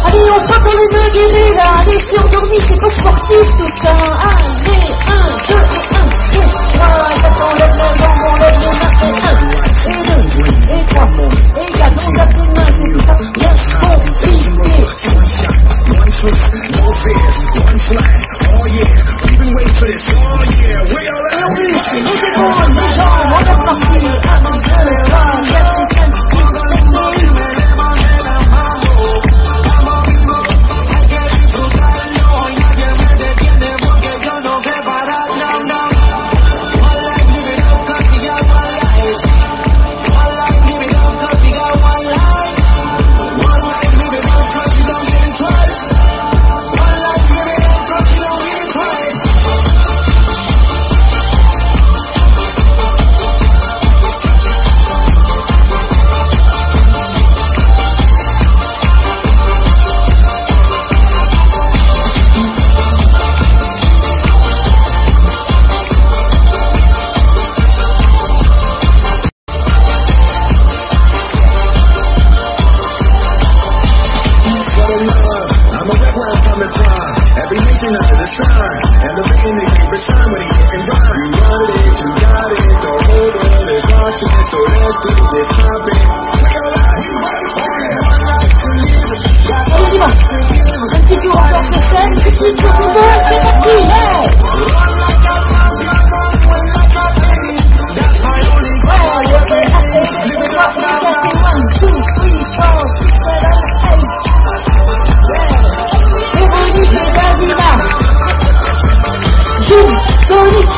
Allez, on frappe dans les mains guéris là. Allez, c'est endormi, c'est pas sportif tout ça. Allez, 1, 2, 1, 2, 3. Quand on lève les jambes, on lève les mains. Et 1, et 2, et 3, et 4. On lève les mains, c'est pas bien compliqué. One truth, no fears, one flag, oh yeah, we've been waiting for this, oh yeah, we all Et on muscle, les épaules, les jambes, on est parti. 1, 2, 3, 4, 5, 6, 7, 8. sign. Elevating their favorite sign when he hit and run. You want it, you got it. The whole world is watching, so let's get this poppin'. We gon' light you right on it. One life to live it. Got so much to give. Un petit tour encore sur scène, petit tour de bol, c'est parti, hey! Run like a champion, win like a king. That's my only goal. Live it up now, now. 1, 2, 3, 4, 6, 7, 8. Véronique et Davina. Jules, Tonique,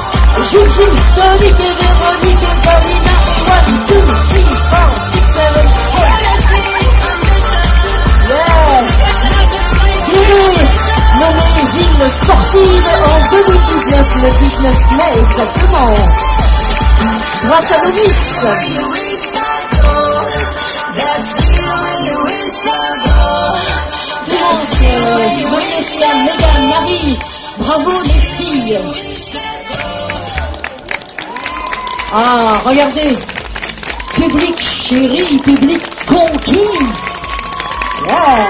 Jules, Tonique et Véronique et Davina. 1, 2, 3, 4, 6, 7, 8. Nommée ville sportive en 2019, le 19 mai exactement. Grâce à Novice. Vanessa, Megan, Marie, bravo les filles. Ah, regardez, public chéri, public conquis. Yeah.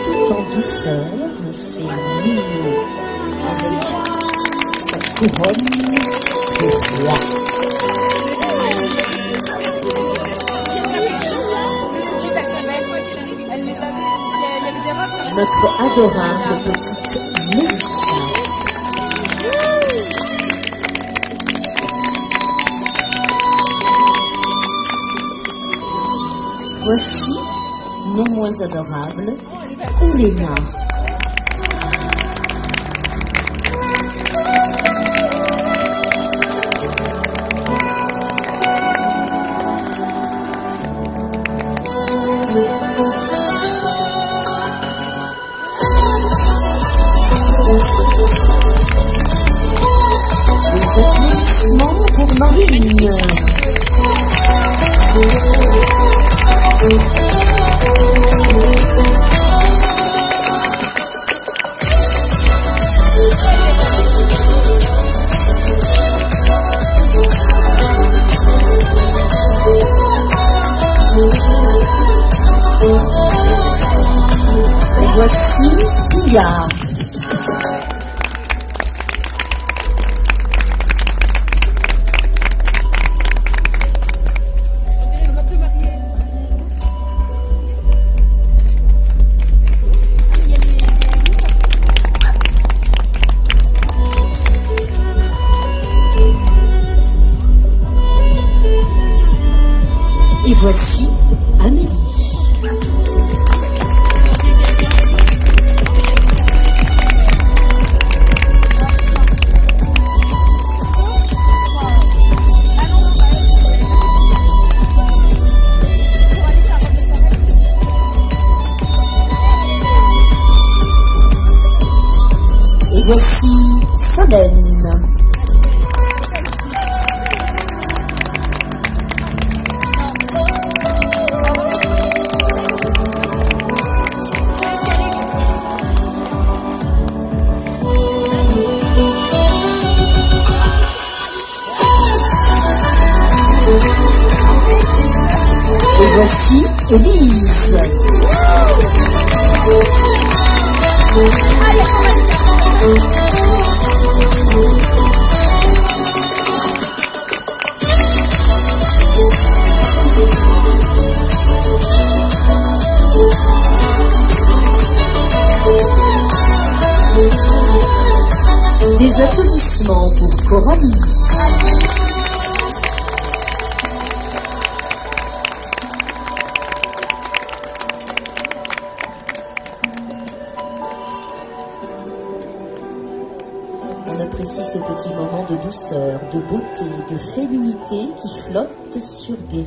Tout en douceur, c'est Nino avec sa couronne de roi. Notre adorable petite Mélissa. Voici, non moins adorable, Oulena. Des applaudissements pour Marine. Et voici Pia. Et voici Amélie. Et voici Solène. Et voici Élise. Des applaudissements pour Coralie. On apprécie ce petit moment de douceur, de beauté, de féminité qui flotte sur Guérin.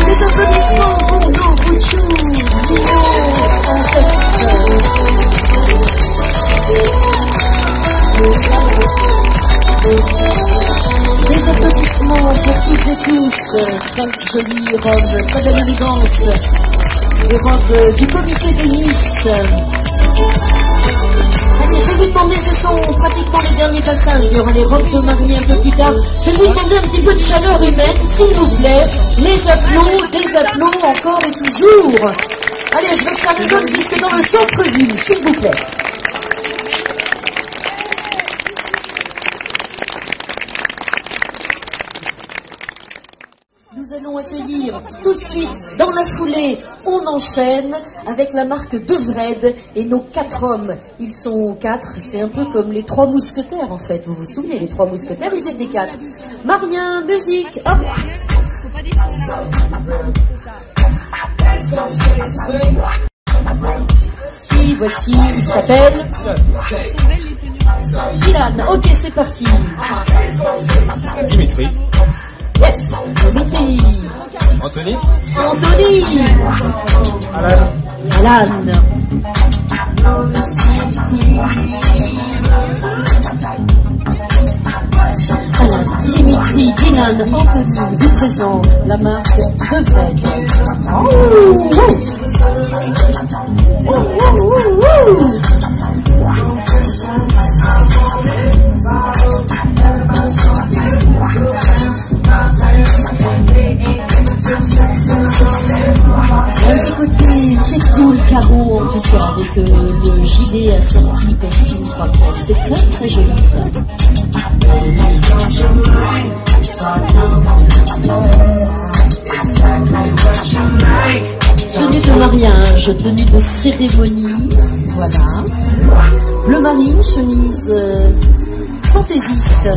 Des applaudissements pour nos bouchous, Lino, en fait. pour toutes et tous, très jolies robes, très belle élégance, les robes du comité de Nice. Allez, je vais vous demander, ce sont pratiquement les derniers passages, il y aura les robes de mariée un peu plus tard. Je vais vous demander un petit peu de chaleur humaine, s'il vous plaît, les applaudissements, des applaudissements encore et toujours. Allez, je veux que ça résonne jusque dans le centre-ville, s'il vous plaît. Nous allons accueillir tout de suite, dans la foulée, on enchaîne avec la marque Devred et nos 4 hommes. Ils sont 4, c'est un peu comme les 3 mousquetaires en fait. Vous vous souvenez, les 3 mousquetaires, ils étaient 4. Marien, musique, hop. Si, voici, il s'appelle Dylan. Ok, c'est parti. Dimitri. Yes, Dimitri. Anthony. Anthony. Alan. Alan. Alors, Dimitri, Dylan, Anthony vous présente la marque Devred. Oh, un petit côté pied de poule carreau en tout cas, avec le gilet assorti costume 3 pièces. C'est très très joli ça. Tenue de mariage, tenue de cérémonie, voilà. Le mari, une chemise fantaisiste,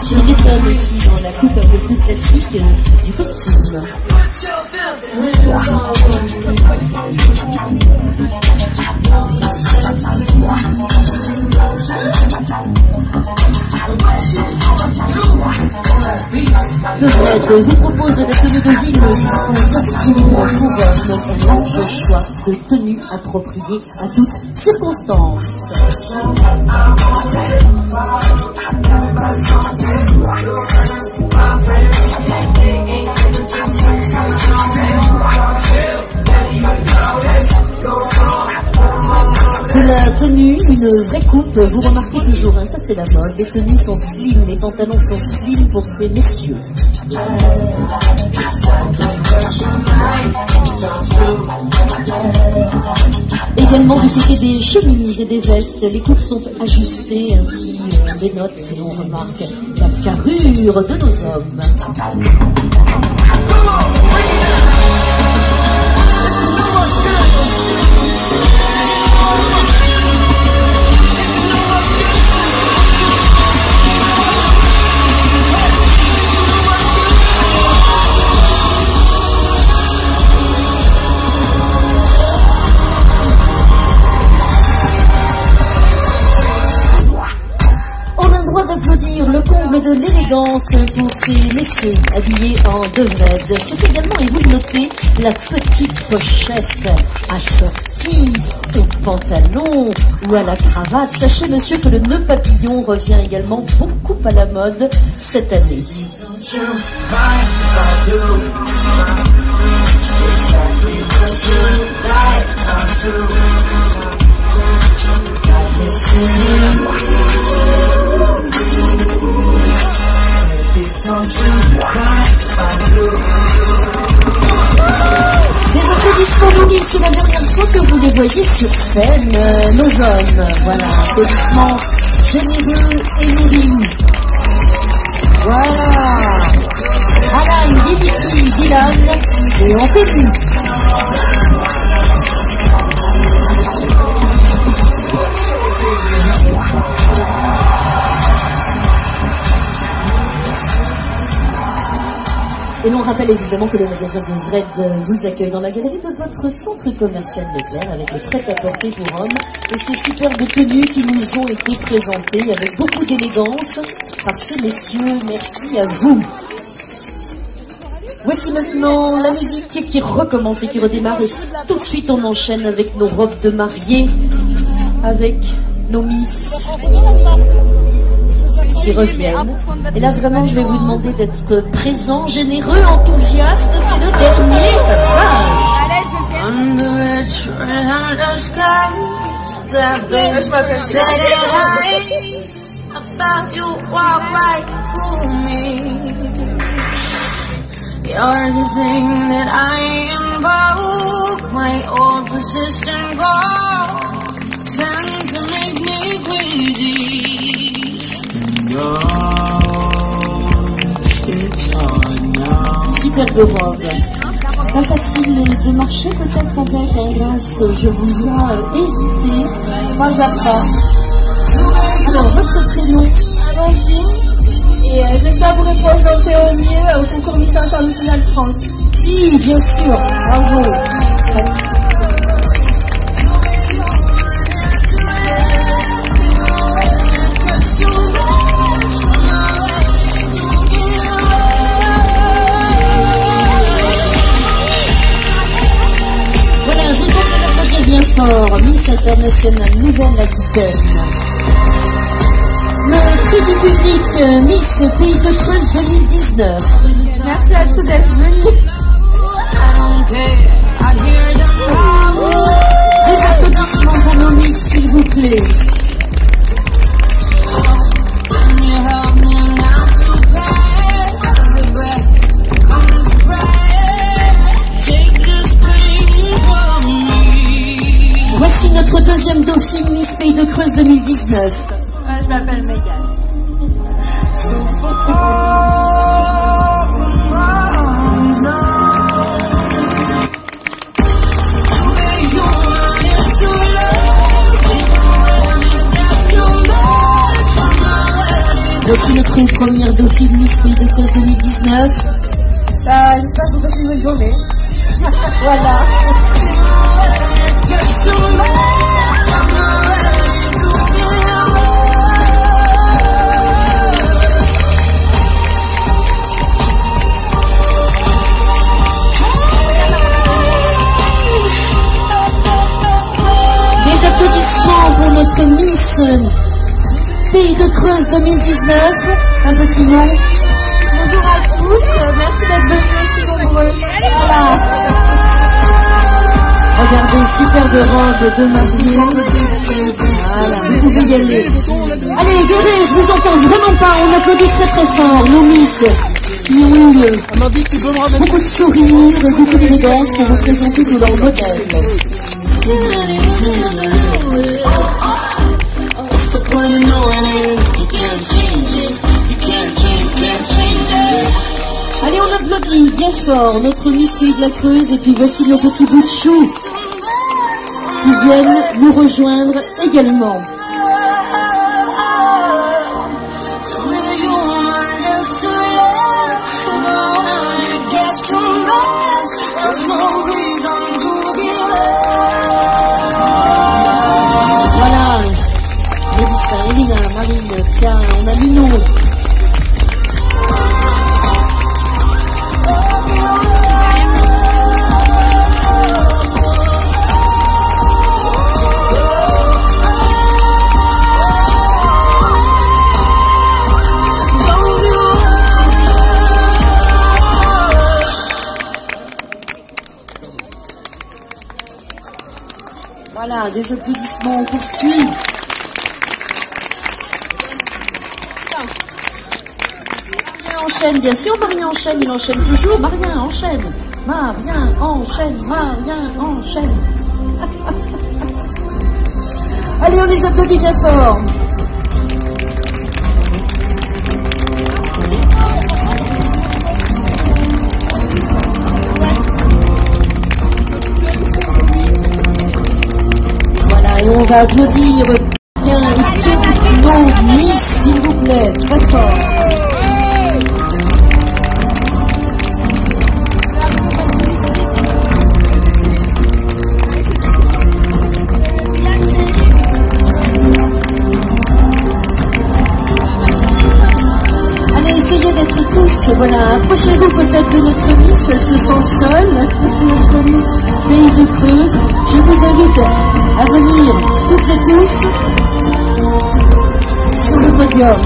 qui détonne aussi dans la coupe un peu plus classique du costume. Devred vous propose la tenue de ville jusqu'au costume pour un large choix de tenues appropriées à toutes circonstances. De la tenue, une vraie coupe, vous remarquez toujours, hein, ça c'est la mode, les tenues sont slim, les pantalons sont slim pour ces messieurs. Également du côté des chemises et des vestes, les coupes sont ajustées, ainsi on dénote et on remarque la carrure de nos hommes. D'applaudir le comble de l'élégance pour ces messieurs habillés en Devred. C'est également, et vous le notez, la petite pochette assortie au pantalon ou à la cravate. Sachez, monsieur, que le nœud papillon revient également beaucoup à la mode cette année. Des applaudissements nourris, c'est la dernière fois que vous les voyez sur scène, nos hommes. Voilà, applaudissements généreux et nourris. Voilà. Alan, Dimitri, Dylan, et on finit. Et l'on rappelle évidemment que le magasin Devred vous accueille dans la galerie de votre centre commercial Leclerc avec le prêt-à-porter pour hommes et ces superbes tenues qui nous ont été présentées avec beaucoup d'élégance par ces messieurs. Merci à vous. Voici maintenant la musique qui recommence et qui redémarre et tout de suite on enchaîne avec nos robes de mariée, avec nos miss. qui reviennent. Et là, vraiment, je vais vous demander d'être présent, généreux, enthousiaste. C'est le dernier passage. You're the thing that I invoke, my old persistent goals, tend to make me crazy. Superbe robe. Pas facile de marcher peut-être avec, grâce, je vous vois hésiter, pas à pas. Alors, votre prénom? Amandine. Et j'espère vous représenter au mieux au concours Miss International France. Oui, bien sûr, bravo. Voilà, je vous demande de l'applaudir bien fort. Miss International Nouvelle-Aquitaine. Le prix du public Miss Pays de Creuse 2019. Merci à tous d'être venus. Des applaudissements pour nos Miss, s'il vous plaît. Voici notre deuxième dauphine Miss Pays de Creuse 2019. Je m'appelle Megan. Voici notre première dauphine Miss Pays de Creuse 2019. J'espère que vous passez une bonne journée. Voilà. Des applaudissements pour notre Miss Pays de Creuse 2019. Un petit mot. Bonjour à tous, merci d'être venus aussi nombreux. Voilà. Regardez, superbe robe de mariée. Voilà, vous pouvez y aller. Allez, Guéret, je vous entends vraiment pas. On applaudit très très fort nos Miss qui ont eu beaucoup de sourires et beaucoup d'élégance pour vous présenter tous leurs modèles. Allez, on applaudit bien fort notre Miss Pays de la Creuse et puis voici nos petits bouts de chou qui viennent nous rejoindre également. Voilà, Mélissa, Elina, Marine, Pierre, on a Minon. Voilà, des applaudissements, on poursuit. Marien enchaîne, bien sûr, Marien enchaîne, il enchaîne toujours. Marien enchaîne, Marien enchaîne, Marien enchaîne. Allez, on les applaudit bien fort. Et on va applaudir bien toutes nos Miss, s'il vous plaît, très fort. Allez, essayez d'être tous, voilà, approchez-vous peut-être de notre Miss, elle se sent seule, notre Miss Pays de Creuse. Je vous invite à venir toutes et tous sur le podium.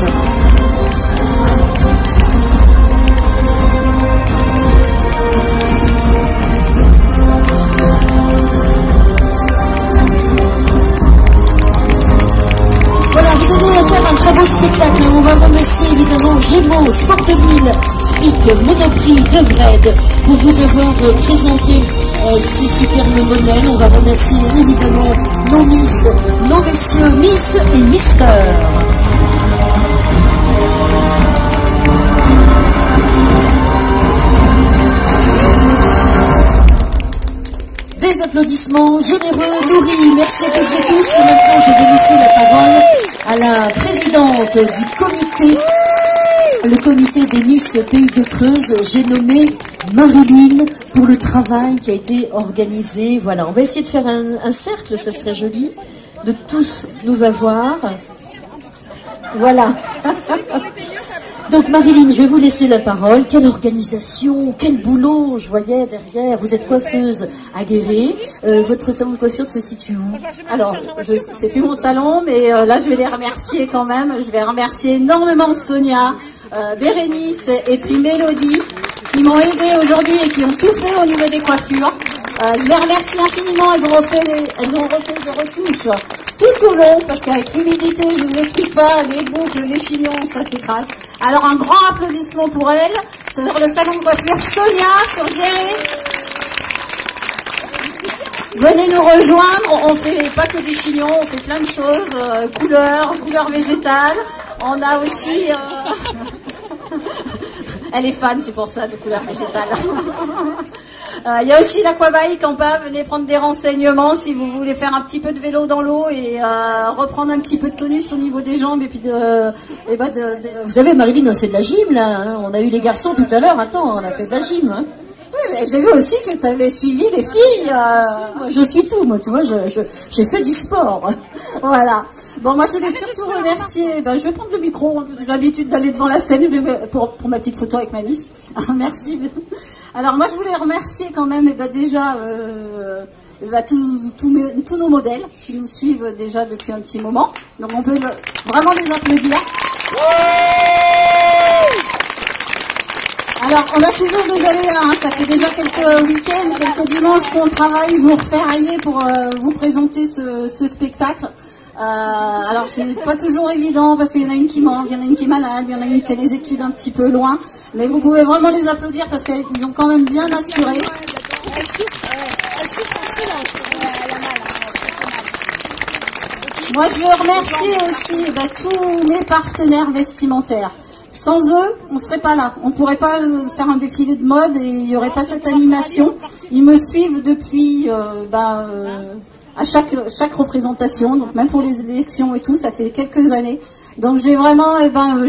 Gémeaux, Sport 2000, Speak, Monoprix, Devred, pour vous avoir présenté ces superbes modèles. On va remercier évidemment nos Miss, nos messieurs, Miss et Mister. Des applaudissements généreux, nourris. Merci à toutes et tous. Et maintenant, je vais laisser la parole à la présidente du comité, le comité des Miss Pays de Creuse. J'ai nommé Marilyn pour le travail qui a été organisé. Voilà, on va essayer de faire un cercle, ça serait joli, de tous nous avoir. Voilà. Donc Marilyn, je vais vous laisser la parole. Quelle organisation, quel boulot, je voyais derrière. Vous êtes coiffeuse à Guéret. Votre salon de coiffure se situe où? Alors, c'est plus mon salon, mais là je vais les remercier quand même. Je vais remercier énormément Sonia, Bérénice et puis Mélodie qui m'ont aidé aujourd'hui et qui ont tout fait au niveau des coiffures. Je les remercie infiniment. Elles ont refait des retouches tout au long, parce qu'avec l'humidité, je ne vous explique pas, les boucles, les chignons, ça s'écrase. Alors un grand applaudissement pour elles. C'est le salon de coiffure Sonia sur Guéret. Venez nous rejoindre, on fait pas que des chignons, on fait plein de choses, couleurs végétales. On a aussi... Elle est fan, c'est pour ça, de couleurs végétales. Il y a aussi l'Aquabike en bas, venez prendre des renseignements si vous voulez faire un petit peu de vélo dans l'eau et reprendre un petit peu de tonus au niveau des jambes. Et puis Vous savez, Marilyn, on fait de la gym là, hein. On a eu les garçons tout à l'heure, attends, on a fait de la gym. Hein. Oui, mais j'ai vu aussi que tu avais suivi les filles. Moi, je suis tout, moi, tu vois, j'ai fait du sport. Voilà. Bon, moi, je voulais surtout remercier. Je vais prendre le micro. J'ai l'habitude d'aller devant la scène pour ma petite photo avec ma miss. Merci. Alors, moi, je voulais remercier quand même, déjà, tous nos modèles qui nous suivent déjà depuis un petit moment. Donc, on peut vraiment les applaudir. Alors, on a toujours des aléas, hein. Ça fait déjà quelques week-ends, quelques dimanches qu'on travaille jour férié pour vous présenter ce spectacle. Alors, c'est pas toujours évident parce qu'il y en a une qui manque, il y en a une qui est malade, il y en a une qui a des études un petit peu loin. Mais vous pouvez vraiment les applaudir parce qu'ils ont quand même bien assuré. Moi, je veux remercier aussi tous mes partenaires vestimentaires. Sans eux, on ne serait pas là. On ne pourrait pas faire un défilé de mode et il n'y aurait pas cette animation. Ils me suivent depuis à chaque représentation, donc même pour les élections et tout, ça fait quelques années. Donc j'ai vraiment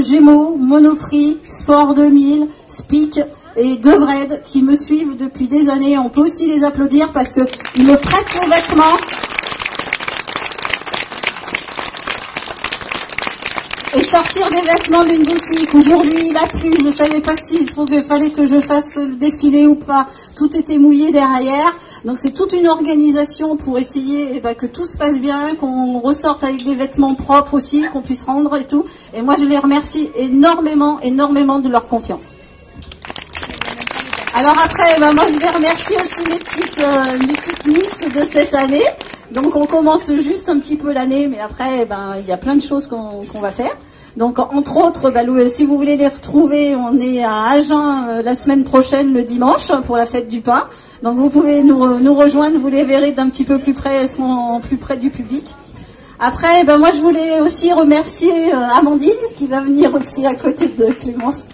Gémeaux, Monoprix, Sport 2000, Speak et Devred qui me suivent depuis des années. On peut aussi les applaudir parce qu'ils me prêtent les vêtements. Et sortir des vêtements d'une boutique. Aujourd'hui, il a plu, je ne savais pas s'il fallait que je fasse le défilé ou pas. Tout était mouillé derrière. Donc c'est toute une organisation pour essayer que tout se passe bien, qu'on ressorte avec des vêtements propres aussi, qu'on puisse rendre et tout. Et moi, je les remercie énormément, énormément de leur confiance. Alors après, moi, je vais remercier aussi mes petites miss de cette année. Donc on commence juste un petit peu l'année, mais après, il y a plein de choses qu'on va faire. Donc entre autres, si vous voulez les retrouver, on est à Agen la semaine prochaine, le dimanche, pour la fête du pain. Donc vous pouvez nous rejoindre, vous les verrez d'un petit peu plus près, elles seront plus près du public. Après, moi je voulais aussi remercier Amandine, qui va venir aussi à côté de Clémence.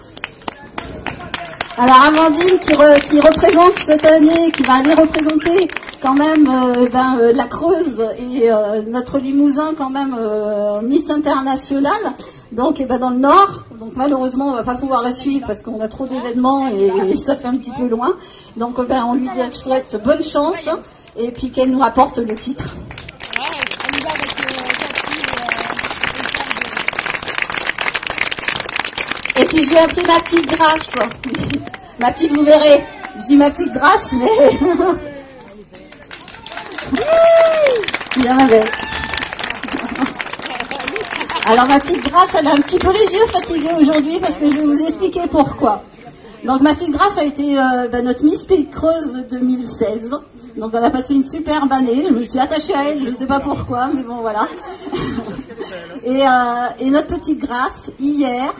Alors Amandine qui représente cette année, qui va aller représenter quand même la Creuse et notre Limousin quand même Miss Internationale, donc dans le Nord. Donc malheureusement on va pas pouvoir la suivre parce qu'on a trop d'événements et ça fait un petit peu loin. Donc on lui souhaite bonne chance et puis qu'elle nous rapporte le titre. Et puis je lui ai appris ma petite Grâce. Ma petite, vous verrez. Je dis ma petite Grâce, mais... Bien avec. Alors ma petite Grâce, elle a un petit peu les yeux fatigués aujourd'hui parce que je vais vous expliquer pourquoi. Donc ma petite Grâce a été notre Miss Pays de Creuse 2016. Donc elle a passé une superbe année. Je me suis attachée à elle, je ne sais pas pourquoi, mais bon voilà. Et notre petite Grâce, hier,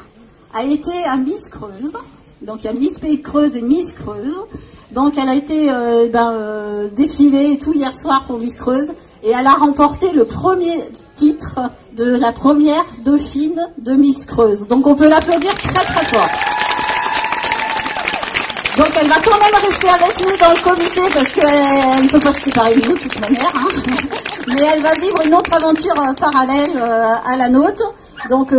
a été à Miss Creuse. Donc il y a Miss Pays de Creuse et Miss Creuse. Donc elle a été défilée et tout hier soir pour Miss Creuse. Et elle a remporté le premier titre de la première dauphine de Miss Creuse. Donc on peut l'applaudir très très fort. Donc elle va quand même rester avec nous dans le comité parce qu'elle ne peut pas se séparer de nous de toute manière. Hein. Mais elle va vivre une autre aventure parallèle à la nôtre. Donc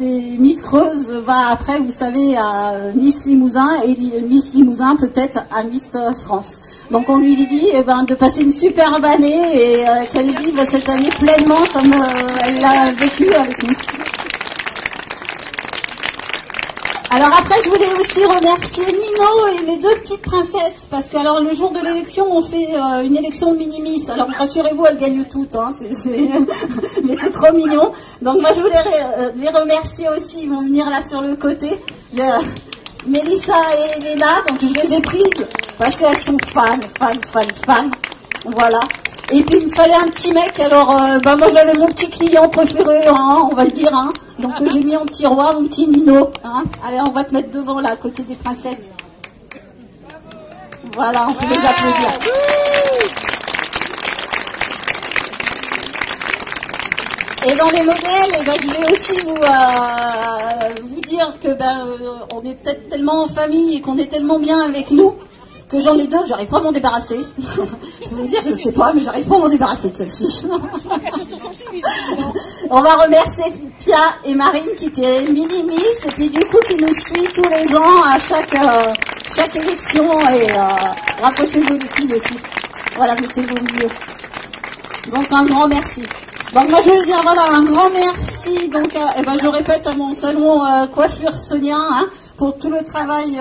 Miss Creuse va après, vous savez, à Miss Limousin et Miss Limousin peut-être à Miss France. Donc on lui dit de passer une superbe année et qu'elle vive cette année pleinement comme elle l'a vécu avec nous. Alors après, je voulais aussi remercier Nino et mes deux petites princesses, parce que alors le jour de l'élection, on fait une élection de mini-miss. Alors rassurez-vous, elles gagnent toutes, hein, mais c'est trop mignon. Donc moi, je voulais les remercier aussi, ils vont venir là sur le côté. Mélissa et Elena, donc je les ai prises, parce qu'elles sont fans. Voilà. Et puis il me fallait un petit mec, alors moi j'avais mon petit client préféré, hein, on va le dire, hein. Donc j'ai mis en petit roi, mon petit Nino, hein. Allez, on va te mettre devant là, à côté des princesses. Voilà, on peut les applaudir. Et dans les modèles, je vais aussi vous dire que on est peut-être tellement en famille et qu'on est tellement bien avec nous que j'en ai d'autres, j'arrive pas à m'en débarrasser. Je peux vous dire, je ne sais pas, mais j'arrive pas à m'en débarrasser de celle-ci. On va remercier Pia et Marine qui étaient mini-miss et puis du coup qui nous suit tous les ans à chaque élection et rapprochez-vous les filles aussi. Voilà, mettez-vous au milieu. Donc un grand merci. Donc moi je veux dire voilà un grand merci. Donc je répète à mon salon coiffure Sonia hein, pour tout le travail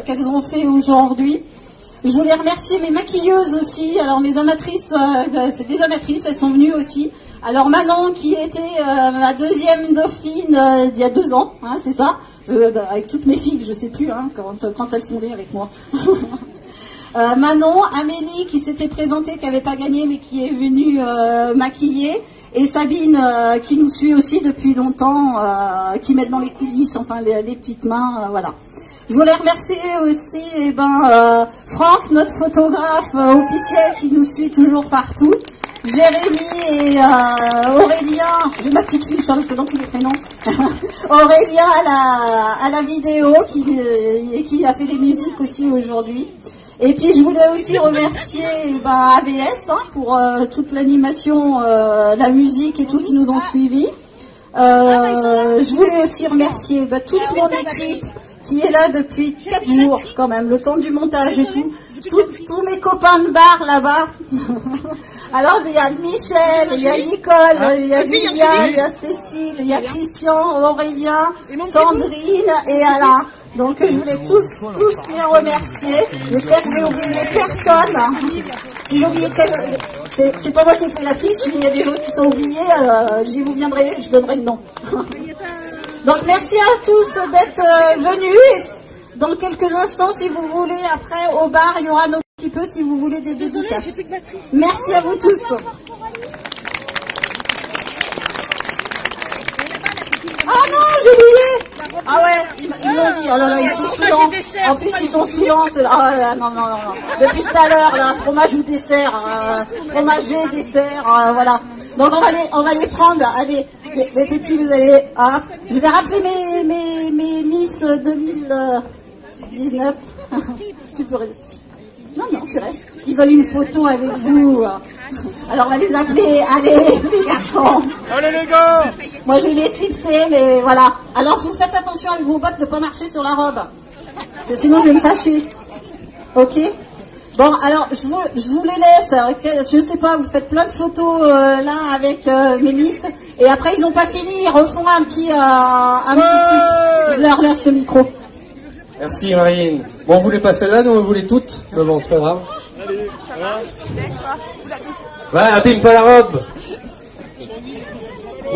qu'elles ont fait aujourd'hui. Je voulais remercier mes maquilleuses aussi. Alors mes amatrices, c'est des amatrices, elles sont venues aussi. Alors Manon qui était la deuxième dauphine il y a 2 ans, hein, c'est ça, avec toutes mes filles, je sais plus hein, quand elles sont nées avec moi. Manon, Amélie qui s'était présentée, qui n'avait pas gagné mais qui est venue maquiller. Et Sabine qui nous suit aussi depuis longtemps, qui met dans les coulisses, enfin les petites mains, voilà. Je voulais remercier aussi Franck, notre photographe officiel qui nous suit toujours partout. Jérémy et Aurélien, j'ai ma petite fiche parce que dans tous les prénoms. Aurélien à la vidéo qui a fait des musiques aussi aujourd'hui. Et puis je voulais aussi remercier AVS hein, pour toute l'animation, la musique et tout qui nous ont suivis. Je voulais aussi remercier toute mon équipe qui est là depuis 4 jours quand même, le temps du montage et tout. Tous mes copains de bar là-bas. Alors il y a Michel, il y a Nicole, il y a Julia, il y a Cécile, il y a Christian, Aurélien, Sandrine et Alain. Donc je voulais tous les remercier. J'espère que j'ai oublié personne. Si j'ai oublié c'est pas moi qui ai fait l'affiche, il y a des gens qui sont oubliés, j'y vous viendrai, je donnerai le nom. Donc merci à tous d'être venus. Et dans quelques instants, si vous voulez, après au bar, il y aura un petit peu si vous voulez des dédicaces. Merci à vous tous. Ah non, j'ai oublié. Ah ouais, ils m'ont dit. Oh là là, ils sont saoulants. En plus, ils sont saoulants. Ah non. Depuis tout à l'heure, là, fromage ou dessert, fromager, dessert, voilà. Donc on va les prendre. Allez, les petits, vous allez. Ah, je vais rappeler mes Miss 2019. Tu peux rester. Non, tu restes. Ils veulent une photo avec vous. Alors on va les appeler. Allez, les garçons. Allez les gars. Moi je vais éclipser, mais voilà. Alors vous faites attention avec vos bottes de ne pas marcher sur la robe. Parce que sinon je vais me fâcher. Ok? Bon, alors je vous les laisse. Je sais pas, vous faites plein de photos là avec mes Miss. Et après ils n'ont pas fini, ils refont un petit truc. Je leur laisse le micro. Merci Marine. Bon, on voulait pas celle-là, nous on voulait toutes. Mais bon, c'est pas grave. Ouais, abîme pas la robe.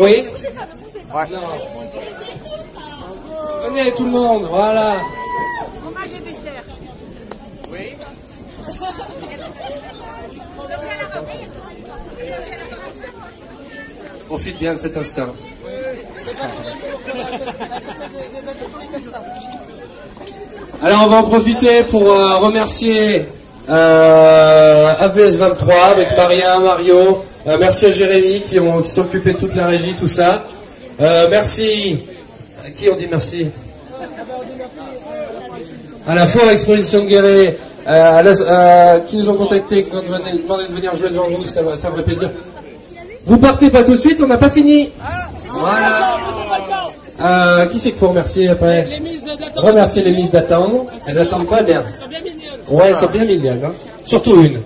Oui. Ouais. Venez tout le monde, voilà. Oui. Profite bien de cet instant. Alors on va en profiter pour remercier AVS23 avec Maria, Mario. Merci à Jérémy qui s'est occupé de toute la régie, tout ça. Merci. À qui on dit merci? À la Foire Exposition de Guéret, qui nous ont contactés, qui nous ont demandé de venir jouer devant vous, ça me ferait plaisir. Vous partez pas tout de suite, on n'a pas fini. Voilà. Qui c'est qu'il faut remercier après? Remercier les mises d'attendre. Elles attendent pas bien. Ouais, elles sont bien mignonnes. Hein. Surtout une.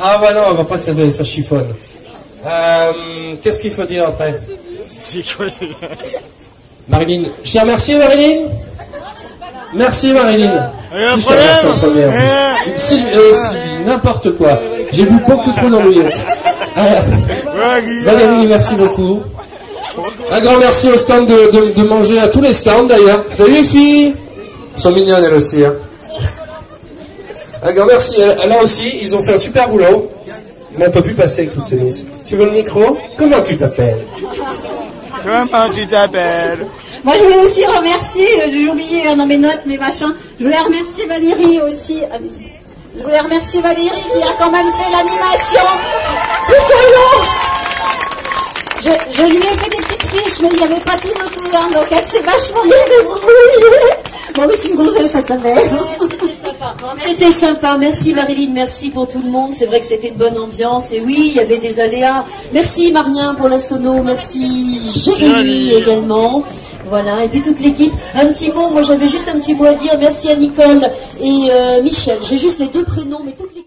Ah bah non, on va pas, ça chiffonne. Qu'est-ce qu'il faut dire après? C'est quoi? Marilyn. Je t'ai remercié, Marilyn. Merci, Marilyn. Je t'ai remercié en première. Sylvie, n'importe quoi. J'ai bu beaucoup trop dans l'eau. Valérie, merci beaucoup. Un grand merci au stand de manger, à tous les stands d'ailleurs. Salut les filles. Elles sont mignonnes elles aussi. Hein. Un grand merci. Là aussi, ils ont fait un super boulot. Mais on ne peut plus passer avec toutes ces mises. Tu veux le micro? Comment tu t'appelles? Comment tu t'appelles? Moi, je voulais aussi remercier, j'ai oublié dans mes notes, mes machins, je voulais remercier Valérie aussi. Je voulais remercier Valérie qui a quand même fait l'animation tout au long. Je lui ai fait des petites fiches, mais il n'y avait pas tout le tout, hein, donc elle s'est vachement bien débrouillée. Bon, mais c'est une grossesse, ça savait. C'était sympa. C'était sympa. Merci Marilyn, merci pour tout le monde. C'est vrai que c'était une bonne ambiance. Et oui, il y avait des aléas. Merci Marien pour la sono. Merci Jérémy également. Voilà, et puis toute l'équipe. Un petit mot, moi j'avais juste un petit mot à dire. Merci à Nicole et Michel. J'ai juste les deux prénoms, mais toute l'équipe.